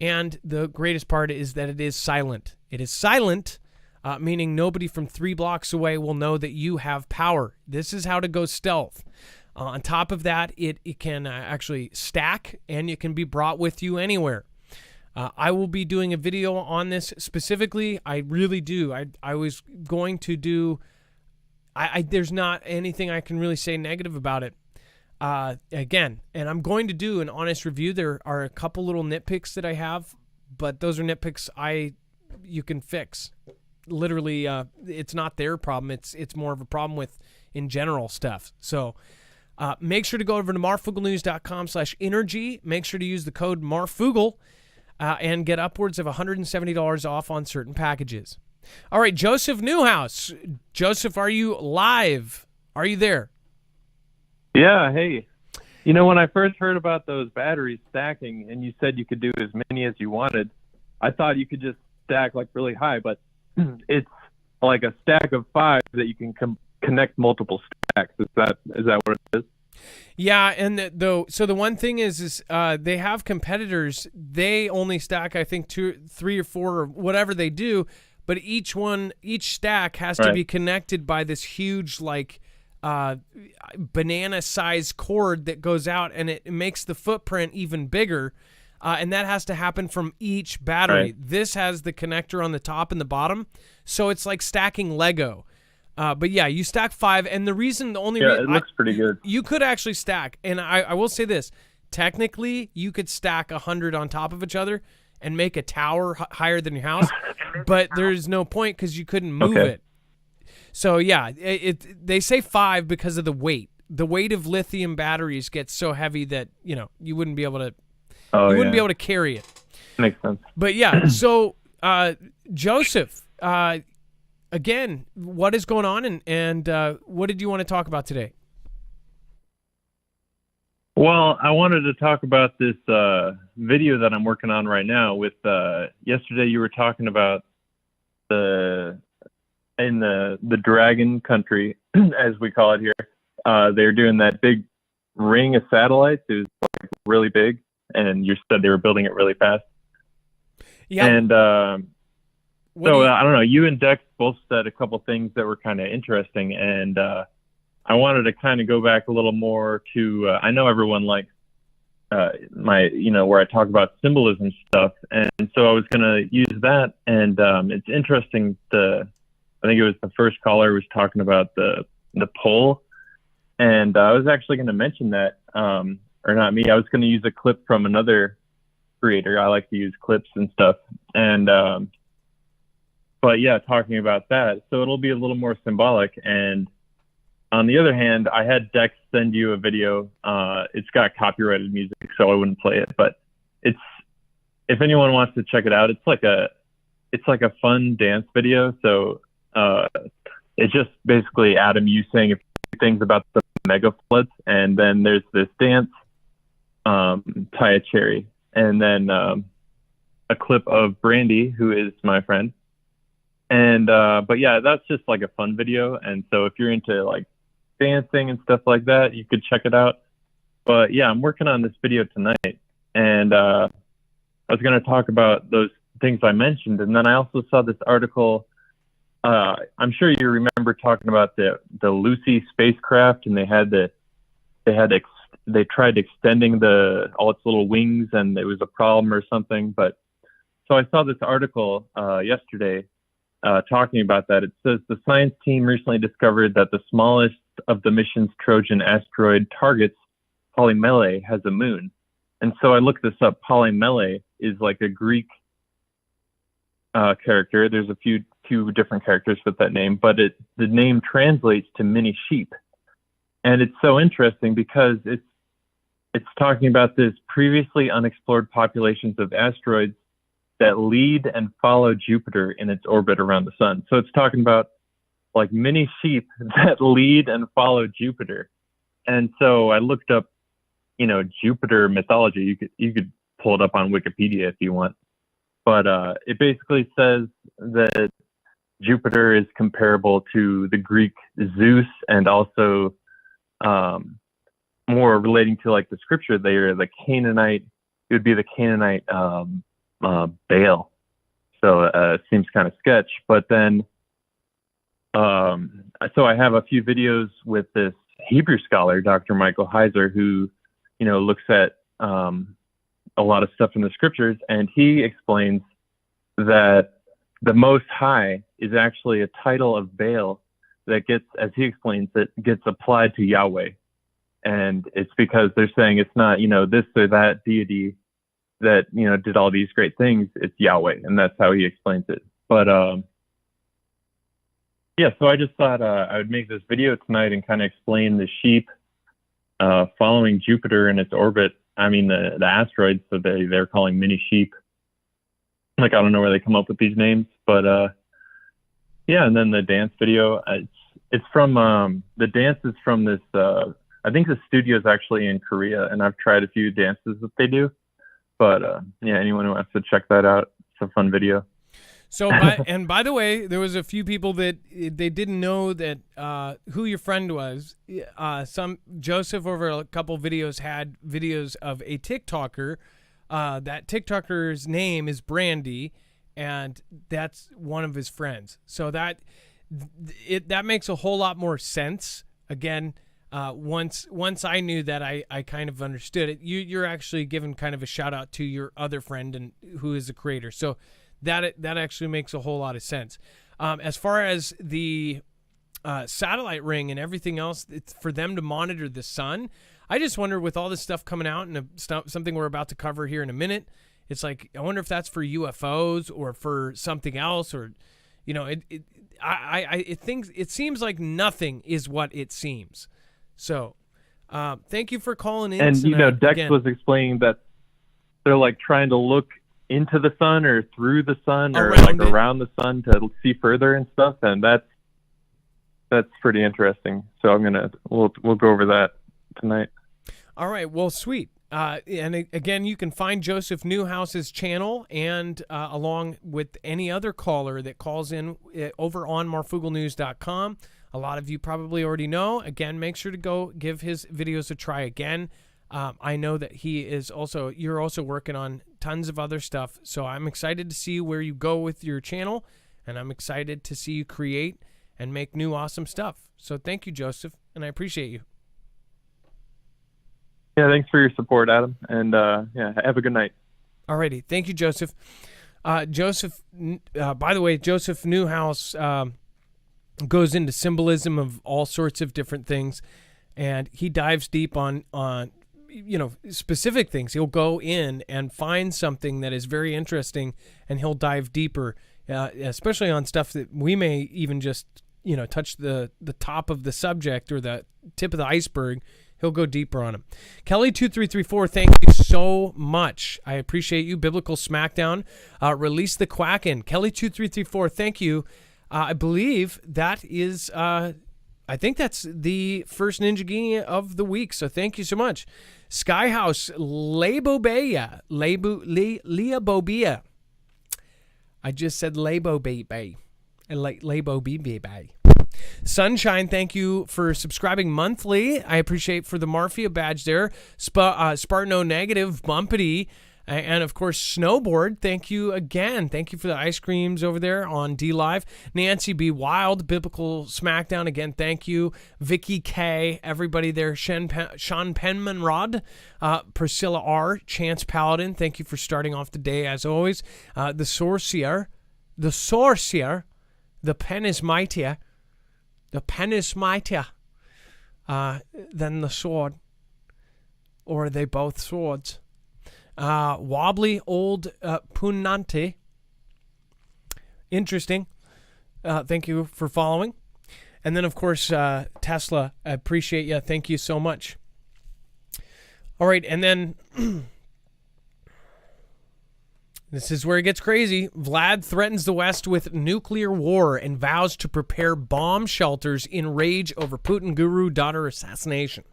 And the greatest part is that it is silent. It is silent, meaning nobody from 3 blocks away will know that you have power. This is how to go stealth. On top of that, it can actually stack, and it can be brought with you anywhere. I will be doing a video on this specifically. I really do. I was going to do... there's not anything I can really say negative about it. Again, and I'm going to do an honest review. There are a couple little nitpicks that I have, but those are nitpicks you can fix. Literally, it's not their problem. It's more of a problem with, in general, stuff. So make sure to go over to marfooglenews.com/energy. Make sure to use the code Marfoogle and get upwards of $170 off on certain packages. All right, Joseph Newhouse. Joseph, are you live? Are you there? Yeah, hey. When I first heard about those batteries stacking and you said you could do as many as you wanted, I thought you could just stack like really high, but it's like a stack of 5 that you can connect multiple stacks. Is that what it is? Yeah, and so the one thing is they have competitors. They only stack, I think, 2, 3, or 4, or whatever they do, but each stack has to be connected by this huge banana-sized cord that goes out, and it makes the footprint even bigger, and that has to happen from each battery. Right. This has the connector on the top and the bottom, so it's like stacking Lego. But yeah, you stack 5, and the only reason... it looks pretty good. You could actually stack, and I will say this, technically, you could stack 100 on top of each other and make a tower higher than your house, but there's no point because you couldn't move it. So yeah, they say 5 because of the weight. the weight of lithium batteries gets so heavy that you wouldn't be able to be able to carry it. Makes sense. But yeah, so Joseph, again, what is going on, and what did you want to talk about today? Well, I wanted to talk about this video that I'm working on right now. With yesterday, you were talking about the dragon country, as we call it here. They're doing that big ring of satellites. It was like really big, and you said they were building it really fast. Yeah. And I don't know. You and Dex both said a couple things that were kind of interesting, and I wanted to kind of go back a little more to, I know everyone likes where I talk about symbolism stuff. And so I was going to use that. And it's interesting. I think it was the first caller was talking about the pole. And I was actually going to mention that, or not me, I was going to use a clip from another creator. I like to use clips and stuff. And, but yeah, talking about that. So it'll be a little more symbolic. And on the other hand, I had Dex send you a video. It's got copyrighted music, so I wouldn't play it. But if anyone wants to check it out, it's like a fun dance video. So it's just basically Adam, you saying a few things about the mega floods, and then there's this dance, tie a cherry, and then a clip of Brandy, who is my friend. And but yeah, that's just like a fun video. And so if you're into like dancing and stuff like that, you could check it out. But yeah, I'm working on this video tonight, and I was going to talk about those things I mentioned, and then I also saw this article. I'm sure you remember talking about the Lucy spacecraft, and they tried extending all its little wings, and it was a problem or something. But so I saw this article yesterday talking about that. It says the science team recently discovered that the smallest of the mission's Trojan asteroid targets, Polymele, has a moon. And so I looked this up. Polymele is like a Greek character. There's a few different characters with that name, but the name translates to mini sheep. And it's so interesting because it's talking about this previously unexplored populations of asteroids that lead and follow Jupiter in its orbit around the sun. So it's talking about like mini sheep that lead and follow Jupiter. And so I looked up, Jupiter mythology. You could pull it up on Wikipedia if you want. But it basically says that Jupiter is comparable to the Greek Zeus, and also more relating to like the scripture, they are the Canaanite. It would be the Canaanite Baal. So it seems kind of sketch. But then, so I have a few videos with this Hebrew scholar, Dr. Michael Heiser, who, looks at a lot of stuff in the scriptures, and he explains that the Most High is actually a title of Baal that gets, as he explains it, gets applied to Yahweh. And it's because they're saying it's not, this or that deity that, did all these great things. It's Yahweh. And that's how he explains it. But, yeah, so I just thought I would make this video tonight and kind of explain the sheep following Jupiter in its orbit. I mean, the asteroids, so they're calling mini sheep. Like, I don't know where they come up with these names, but yeah, and then the dance video, it's from, the dance is from this, I think the studio is actually in Korea, and I've tried a few dances that they do. But yeah, anyone who wants to check that out, it's a fun video. So, by the way, there was a few people that they didn't know that who your friend was. Joseph over a couple videos had videos of a TikToker. That TikToker's name is Brandy, and that's one of his friends. So that makes a whole lot more sense. Again, once I knew that, I kind of understood it. You're actually giving kind of a shout out to your other friend and who is the creator. So that actually makes a whole lot of sense. As far as the satellite ring and everything else, it's for them to monitor the sun. I just wonder, with all this stuff coming out and something we're about to cover here in a minute, it's like, I wonder if that's for UFOs or for something else, or, it seems like nothing is what it seems. So thank you for calling in And tonight. Dex Again, was explaining that they're like trying to look into the sun or through the sun or Around it. around the sun to see further and stuff, and that's pretty interesting. So we'll go over that tonight. all right, well, sweet. And again, you can find Joseph Newhouse's channel and along with any other caller that calls in over on marfooglenews.com. A lot of you probably already know. Again, make sure to go give his videos a try again. I know that you're also working on tons of other stuff. So I'm excited to see where you go with your channel, and I'm excited to see you create and make new awesome stuff. So thank you, Joseph, and I appreciate you. Yeah, thanks for your support, Adam, and have a good night. Alrighty, thank you, Joseph. By the way, Joseph Newhouse goes into symbolism of all sorts of different things, and he dives deep on specific things. He'll go in and find something that is very interesting, and he'll dive deeper, especially on stuff that we may even just touch the top of the subject or the tip of the iceberg. He'll go deeper on him. Kelly2334, thank you so much. I appreciate you. Biblical Smackdown. Release the Quacken. Kelly2334, thank you. I believe that is, I think that's the first Ninja Genie of the week. So thank you so much. Skyhouse Leabobia. Leabobia. I just said Leabobia. Leabobia. Sunshine, thank you for subscribing monthly. I appreciate for the Marfia badge there. Spartano Negative, Bumpity, and of course Snowboard. Thank you again. Thank you for the ice creams over there on D Live. Nancy B. Wild, Biblical Smackdown again. Thank you. Vicky K. Everybody there. Sean Penmanrod, Priscilla R. Chance Paladin. Thank you for starting off the day as always. The Sorcerer, the pen is mightier. The pen is mightier than the sword. Or are they both swords? Wobbly old Punante. Interesting. Thank you for following. And then, of course, Tesla. I appreciate you. Thank you so much. All right, and then this is where it gets crazy. Vlad threatens the West with nuclear war and vows to prepare bomb shelters in rage over Putin guru daughter assassination.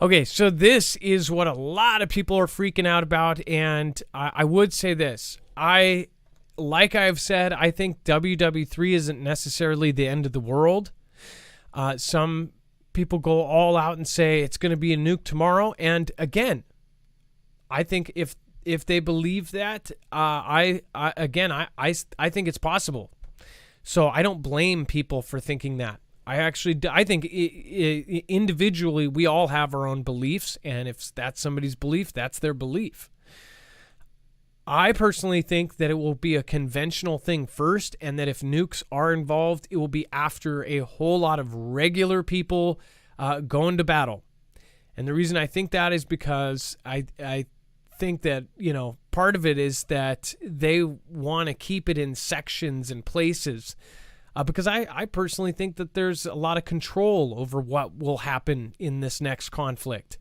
Okay, so this is what a lot of people are freaking out about, and I would say this. Like I've said, I think WW3 isn't necessarily the end of the world. Some people go all out and say it's going to be a nuke tomorrow, and again, I think if they believe that, I think it's possible. So I don't blame people for thinking that. I think individually we all have our own beliefs, and if that's somebody's belief, that's their belief. I personally think that it will be a conventional thing first, and that if nukes are involved, it will be after a whole lot of regular people going to battle. And the reason I think that is because I think that, part of it is that they want to keep it in sections and places. Because I personally think that there's a lot of control over what will happen in this next conflict.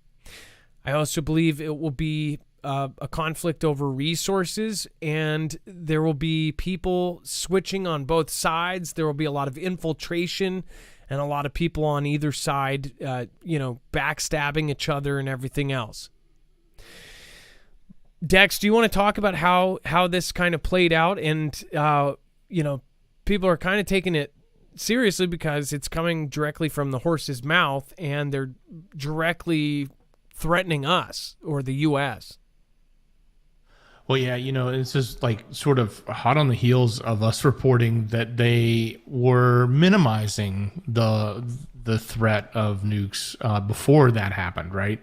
I also believe it will be a conflict over resources, and there will be people switching on both sides. There will be a lot of infiltration and a lot of people on either side, backstabbing each other and everything else. Dex, do you want to talk about how this kind of played out? And, people are kind of taking it seriously because it's coming directly from the horse's mouth, and they're directly threatening us or the U.S. Well, yeah, it's just like sort of hot on the heels of us reporting that they were minimizing the threat of nukes before that happened, right?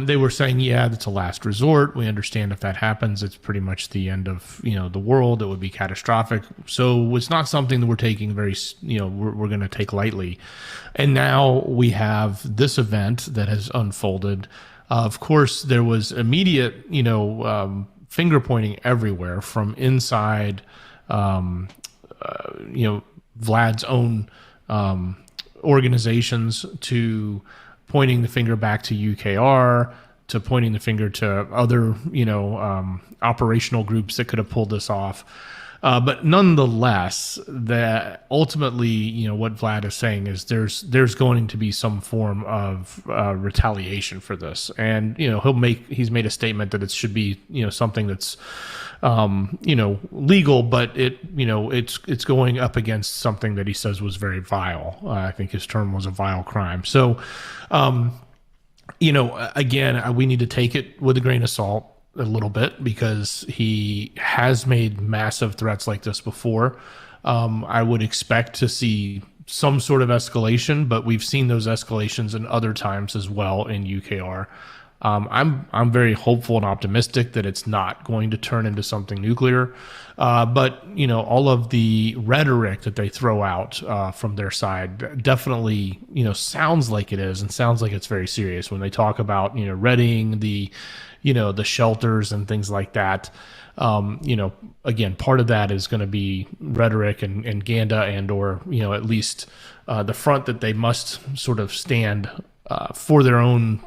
They were saying, yeah, that's a last resort. We understand if that happens, it's pretty much the end of, the world. It would be catastrophic. So it's not something that we're taking very, we're going to take lightly. And now we have this event that has unfolded. Of course, there was immediate, finger pointing everywhere from inside, Vlad's own organizations to pointing the finger back to UKR, to pointing the finger to other, operational groups that could have pulled this off. But nonetheless, that ultimately, what Vlad is saying is there's going to be some form of retaliation for this, and he's made a statement that it should be something that's legal, but it's going up against something that he says was very vile. I think his term was a vile crime. So, again, we need to take it with a grain of salt a little bit, because he has made massive threats like this before. I would expect to see some sort of escalation, but we've seen those escalations in other times as well in UKR. I'm very hopeful and optimistic that it's not going to turn into something nuclear. But all of the rhetoric that they throw out from their side definitely, sounds like it is, and sounds like it's very serious when they talk about, readying the shelters and things like that. Again, part of that is going to be rhetoric and Ganda, and or at least the front that they must sort of stand for their own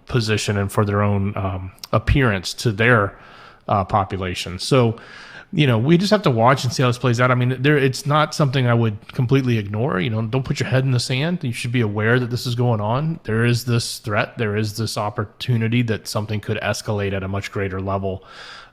position and for their own appearance to their population. So we just have to watch and see how this plays out. I mean, it's not something I would completely ignore. Don't put your head in the sand. You should be aware that this is going on. There is this threat. There is this opportunity that something could escalate at a much greater level.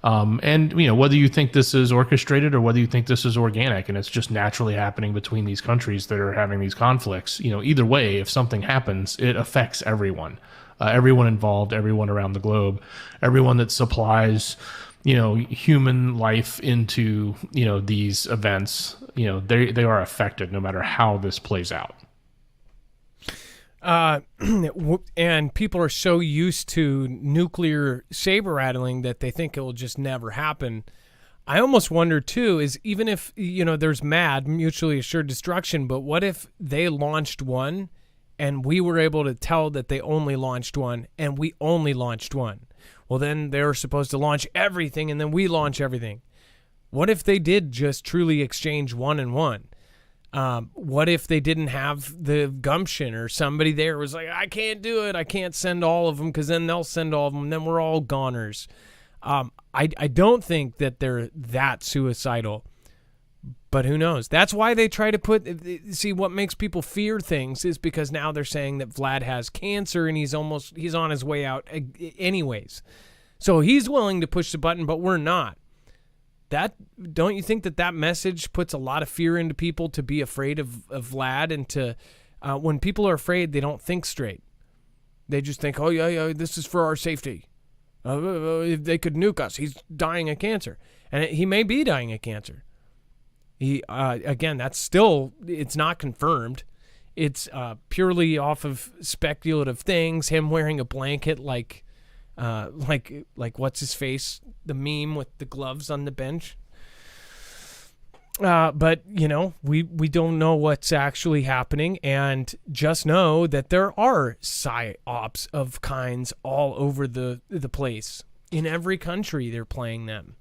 And whether you think this is orchestrated or whether you think this is organic and it's just naturally happening between these countries that are having these conflicts, either way, if something happens, it affects everyone. Everyone involved, everyone around the globe, everyone that supplies human life into these events, they are affected no matter how this plays out. And people are so used to nuclear saber rattling that they think it will just never happen. I almost wonder too, is even if there's MAD, mutually assured destruction, but what if they launched one and we were able to tell that they only launched one and we only launched one? Well, then they're supposed to launch everything, and then we launch everything. What if they did just truly exchange one and one? What if they didn't have the gumption, or somebody there was like, I can't do it. I can't send all of them, because then they'll send all of them, and then we're all goners. I don't think that they're that suicidal, but who knows? That's why they try to see what makes people fear things is because now they're saying that Vlad has cancer and he's on his way out anyways. So he's willing to push the button, but we're not. Don't you think that message puts a lot of fear into people to be afraid of Vlad, and to when people are afraid, they don't think straight. They just think, oh yeah, this is for our safety. They could nuke us. He's dying of cancer, and he may be dying of cancer. Again, it's not confirmed. It's purely off of speculative things. Him wearing a blanket like what's his face, the meme with the gloves on the bench. But we don't know what's actually happening, and just know that there are psyops of kinds all over the place. In every country, they're playing them.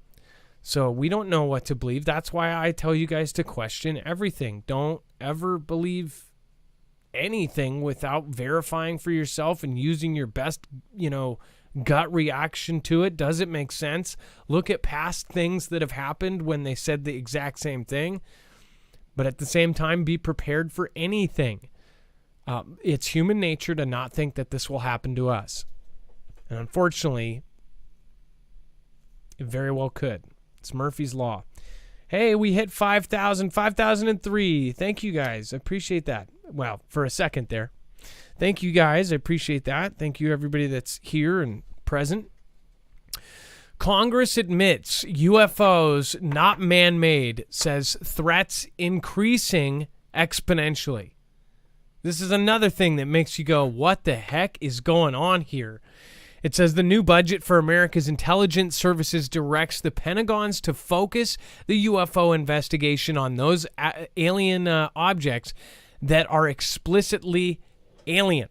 So we don't know what to believe. That's why I tell you guys to question everything. Don't ever believe anything without verifying for yourself and using your best, gut reaction to it. Does it make sense? Look at past things that have happened when they said the exact same thing. But at the same time, be prepared for anything. It's human nature to not think that this will happen to us. And unfortunately, it very well could. It's Murphy's Law. Hey, we hit 5,003. Thank you guys. I appreciate that. Well, for a second there. Thank you guys. I appreciate that. Thank you, everybody that's here and present. Congress admits UFOs not man-made, says threats increasing exponentially. This is another thing that makes you go, what the heck is going on here? It says the new budget for America's intelligence services directs the Pentagons to focus the UFO investigation on those alien objects that are explicitly alien.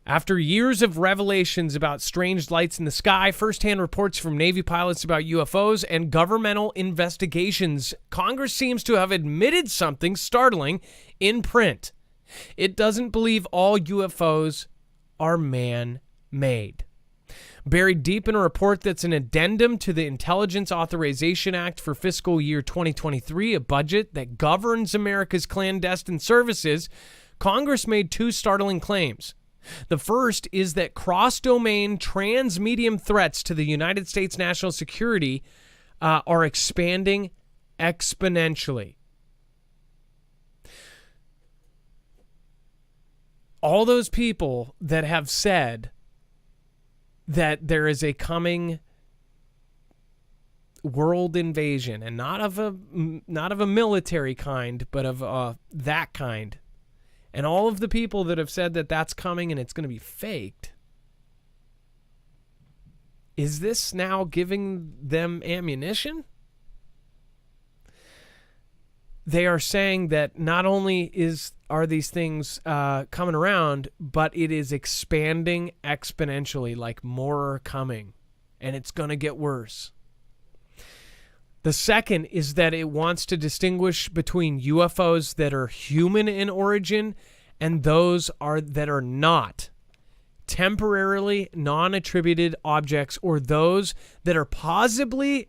After years of revelations about strange lights in the sky, firsthand reports from Navy pilots about UFOs, and governmental investigations, Congress seems to have admitted something startling in print. It doesn't believe all UFOs are man-made. Buried deep in a report that's an addendum to the Intelligence Authorization Act for fiscal year 2023, a budget that governs America's clandestine services, Congress made two startling claims. The first is that cross-domain trans-medium threats to the United States national security are expanding exponentially. All those people that have said that there is a coming world invasion, and not of a military kind, but of that kind, and all of the people that have said that that's coming and it's going to be faked, is this now giving them ammunition? They are saying that not only are these things coming around, but it is expanding exponentially, like more are coming, and it's going to get worse. The second is that it wants to distinguish between UFOs that are human in origin and those that are not. Temporarily non-attributed objects, or those that are positively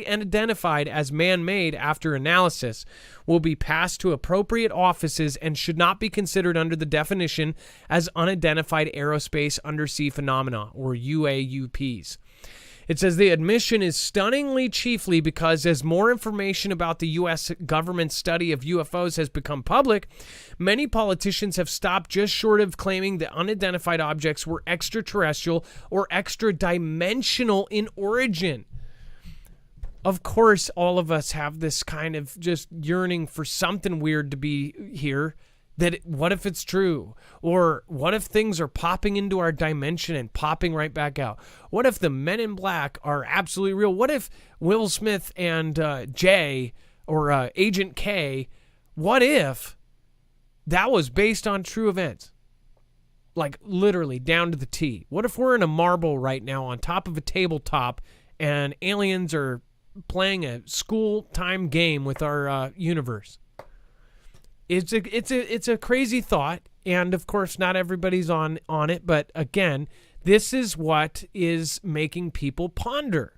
and identified as man-made after analysis, will be passed to appropriate offices and should not be considered under the definition as unidentified aerospace undersea phenomena, or UAUPs. It says the admission is stunningly chiefly because as more information about the U.S. government's study of UFOs has become public, many politicians have stopped just short of claiming that unidentified objects were extraterrestrial or extra-dimensional in origin. Of course, all of us have this kind of just yearning for something weird to be here. What if it's true? Or what if things are popping into our dimension and popping right back out? What if the Men in Black are absolutely real? What if Will Smith and Jay, or Agent K, what if that was based on true events? Like literally down to the T. What if we're in a marble right now on top of a tabletop and aliens are playing a school time game with our universe? It's a crazy thought, and of course not everybody's on it, but again, this is what is making people ponder.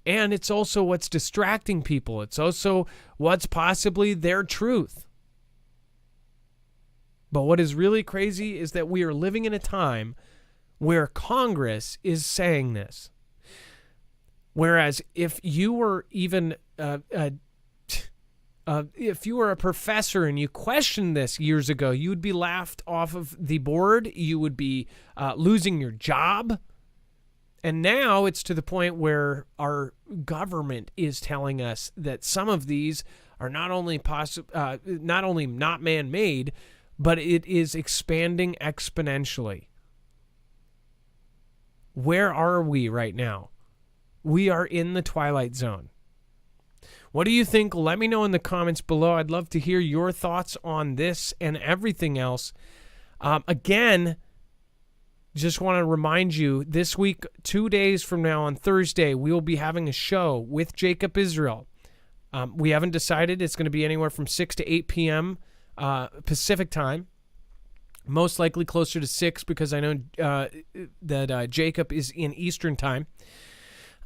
And it's also what's distracting people. It's also what's possibly their truth. But what is really crazy is that we are living in a time where Congress is saying this. Whereas if you were even if you were a professor and you questioned this years ago, you would be laughed off of the board. You would be losing your job. And now it's to the point where our government is telling us that some of these are not only not man-made, but it is expanding exponentially. Where are we right now? We are in the twilight zone. What do you think? Let me know in the comments below. I'd love to hear your thoughts on this and everything else. Again, just want to remind you, this week, 2 days from now on Thursday, we will be having a show with Jacob Israel. We haven't decided. It's going to be anywhere from 6 to 8 p.m. Pacific time. Most likely closer to 6 because I know that Jacob is in Eastern time.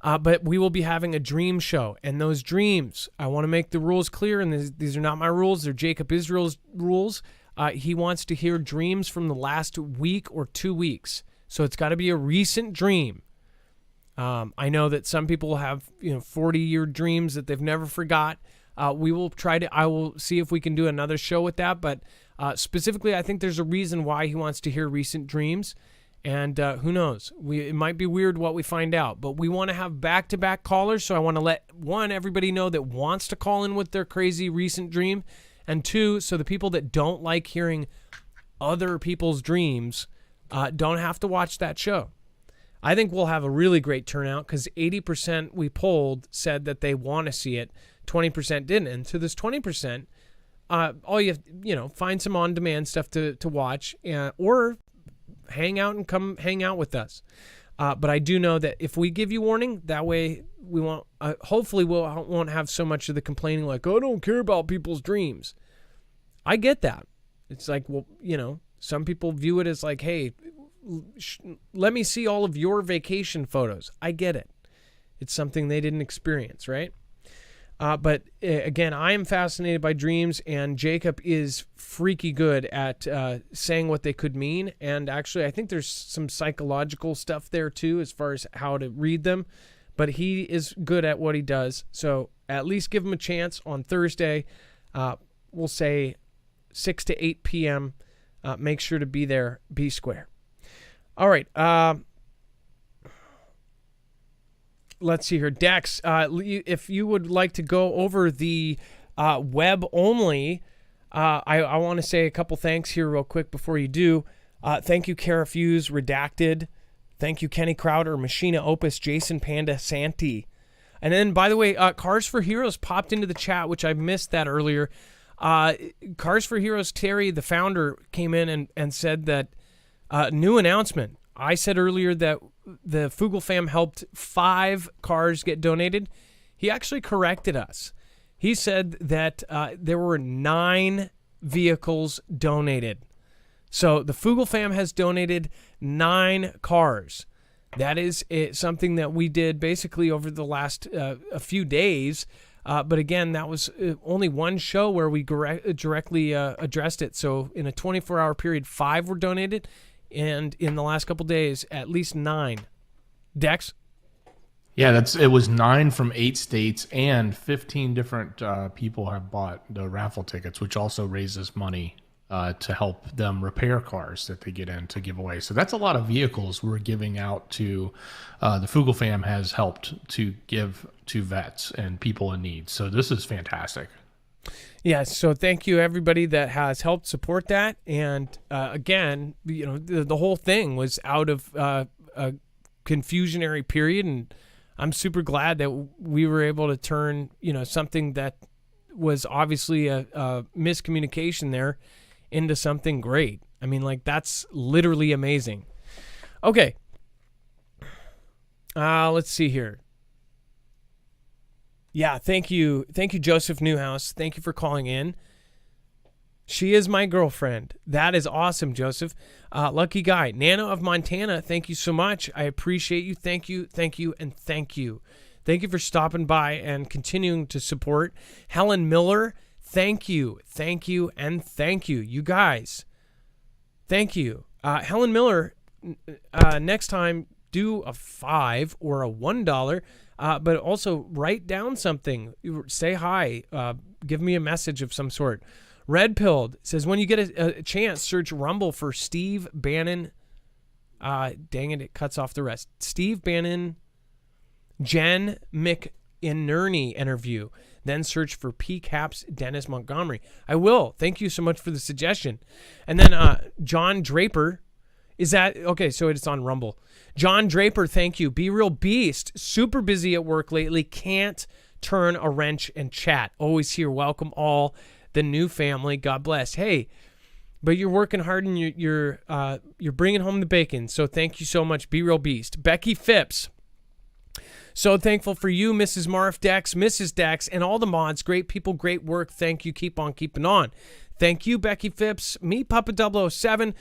But we will be having a dream show, and those dreams, I want to make the rules clear, and these are not my rules, they're Jacob Israel's rules. He wants to hear dreams from the last week or 2 weeks, so it's got to be a recent dream. I know that some people have 40-year dreams that they've never forgot. I will see if we can do another show with that, but specifically, I think there's a reason why he wants to hear recent dreams. And who knows? It might be weird what we find out, but we want to have back-to-back callers, so I want to let, one, everybody know that wants to call in with their crazy recent dream, and two, so the people that don't like hearing other people's dreams don't have to watch that show. I think we'll have a really great turnout because 80% we polled said that they want to see it, 20% didn't. And to this 20%, all you have, find some on-demand stuff to watch, or hang out and come hang out with us. But I do know that if we give you warning, that way we won't, hopefully we won't have so much of the complaining like, oh, I don't care about people's dreams. I get that. It's like, well, some people view it as like, hey, let me see all of your vacation photos. I get it. It's something they didn't experience, right? But again, I am fascinated by dreams, and Jacob is freaky good at saying what they could mean. And actually, I think there's some psychological stuff there too, as far as how to read them. But he is good at what he does. So at least give him a chance on Thursday. We'll say 6 to 8 p.m. Make sure to be there, B Square. All right. Let's see here. Dex, if you would like to go over the web only, I want to say a couple thanks here real quick before you do. Thank you, Kara Fuse, Redacted. Thank you, Kenny Crowder, Machina Opus, Jason Panda, Santi. And then, by the way, Cars for Heroes popped into the chat, which I missed that earlier. Cars for Heroes, Terry, the founder, came in and said that new announcement. I said earlier that the Foogle fam helped 5 cars get donated. He actually corrected us. He said that there were 9 vehicles donated. So the Foogle fam has donated 9 cars. That is something that we did basically over the last a few days. But again, that was only one show where we directly addressed it. So in a 24-hour period, 5 were donated. And in the last couple days, at least 9. Dex? Yeah, it was 9 from 8 states, and 15 different people have bought the raffle tickets, which also raises money to help them repair cars that they get in to give away. So that's a lot of vehicles we're giving out to. The Foogle fam has helped to give to vets and people in need. So this is fantastic. Yeah, so thank you everybody that has helped support that. And again, the whole thing was out of a confusionary period, and I'm super glad that we were able to turn something that was obviously a miscommunication there into something great. I mean, like, that's literally amazing. Okay, let's see here. Yeah, thank you, Joseph Newhouse. Thank you for calling in. She is my girlfriend. That is awesome, Joseph. Lucky guy. Nana of Montana, thank you so much. I appreciate you. Thank you, and thank you. Thank you for stopping by and continuing to support. Helen Miller, thank you, and thank you. You guys, thank you. Helen Miller, next time, do a $5 or a $1, but also write down something. Say hi. Give me a message of some sort. Red Pilled says, when you get a chance, search Rumble for Steve Bannon. Dang it cuts off the rest. Steve Bannon, Jen McInerney interview. Then search for P. Caps Dennis Montgomery. I will. Thank you so much for the suggestion. And then John Draper. Is that okay? So it's on Rumble. John Draper, thank you. Be Real Beast. Super busy at work lately. Can't turn a wrench and chat. Always here. Welcome all the new family. God bless. Hey, but you're working hard and you're bringing home the bacon. So thank you so much. Be Real Beast. Becky Phipps. So thankful for you, Mrs. Marf, Dex, Mrs. Dex, and all the mods. Great people, great work. Thank you. Keep on keeping on. Thank you, Becky Phipps. Me, Papa 007.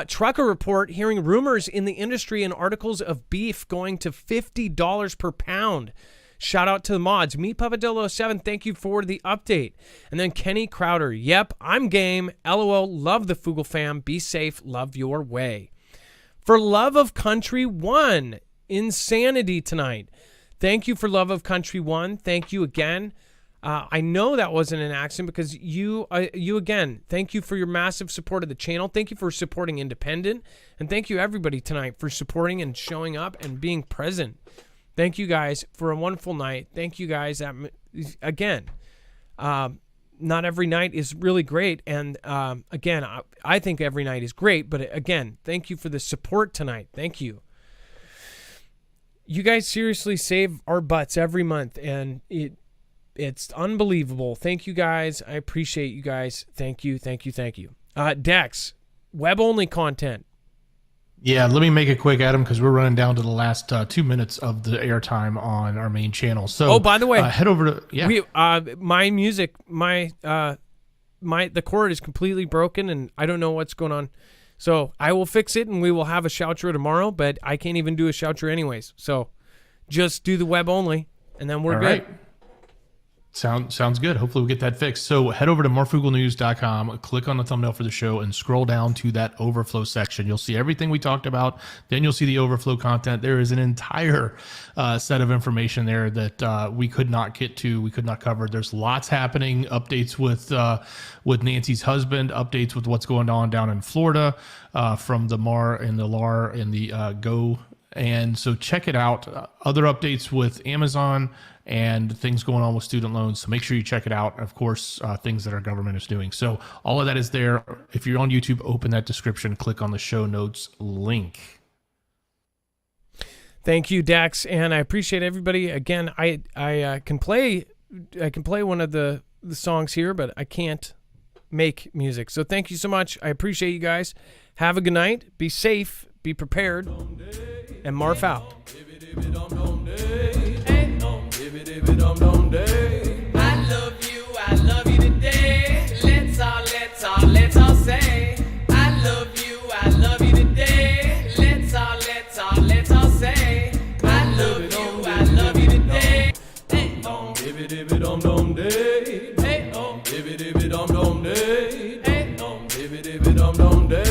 Trucker Report, hearing rumors in the industry and articles of beef going to $50 per pound. Shout out to the mods. Me, Papa 007, thank you for the update. And then Kenny Crowder, yep, I'm game. LOL, love the Foogle fam. Be safe, love your way. For Love of Country 1, insanity tonight. Thank you for Love of Country 1. Thank you again. I know that wasn't an accident because you again, thank you for your massive support of the channel. Thank you for supporting Independent. And thank you everybody tonight for supporting and showing up and being present. Thank you guys for a wonderful night. Thank you guys. Again, not every night is really great. And again, I think every night is great. But again, thank you for the support tonight. Thank you. You guys seriously save our butts every month. And it's unbelievable. Thank you guys. I appreciate you guys. Thank you. Dex, web-only content. Yeah, let me make it quick, Adam, because we're running down to the last 2 minutes of the airtime on our main channel. So, by the way, head over to my music, my the cord is completely broken, and I don't know what's going on. So I will fix it, and we will have a shoutro tomorrow, but I can't even do a shoutro anyways. So just do the web only, and then we're All good. right. Sounds good. Hopefully we'll get that fixed. So head over to marfooglenews.com, click on the thumbnail for the show, and scroll down to that overflow section. You'll see everything we talked about. Then you'll see the overflow content. There is an entire set of information there that we could not get to, we could not cover. There's lots happening, updates with Nancy's husband, updates with what's going on down in Florida from the Mar and the Lar and the Go. And so check it out. Other updates with Amazon and things going on with student loans. So make sure you check it out. Of course, things that our government is doing. So all of that is there. If you're on YouTube, open that description, click on the show notes link. Thank you, Dax, and I appreciate everybody. Again, I can play one of the songs here, but I can't make music. So thank you so much. I appreciate you guys. Have a good night. Be safe. Be prepared. And Marf out. I love you today. Let's all say, I love you today. Let's all say, I love you today. Hey, dibby dibby dum dum day. Hey, dibby dibby dum dum day. Hey, dibby dibby dum dum day.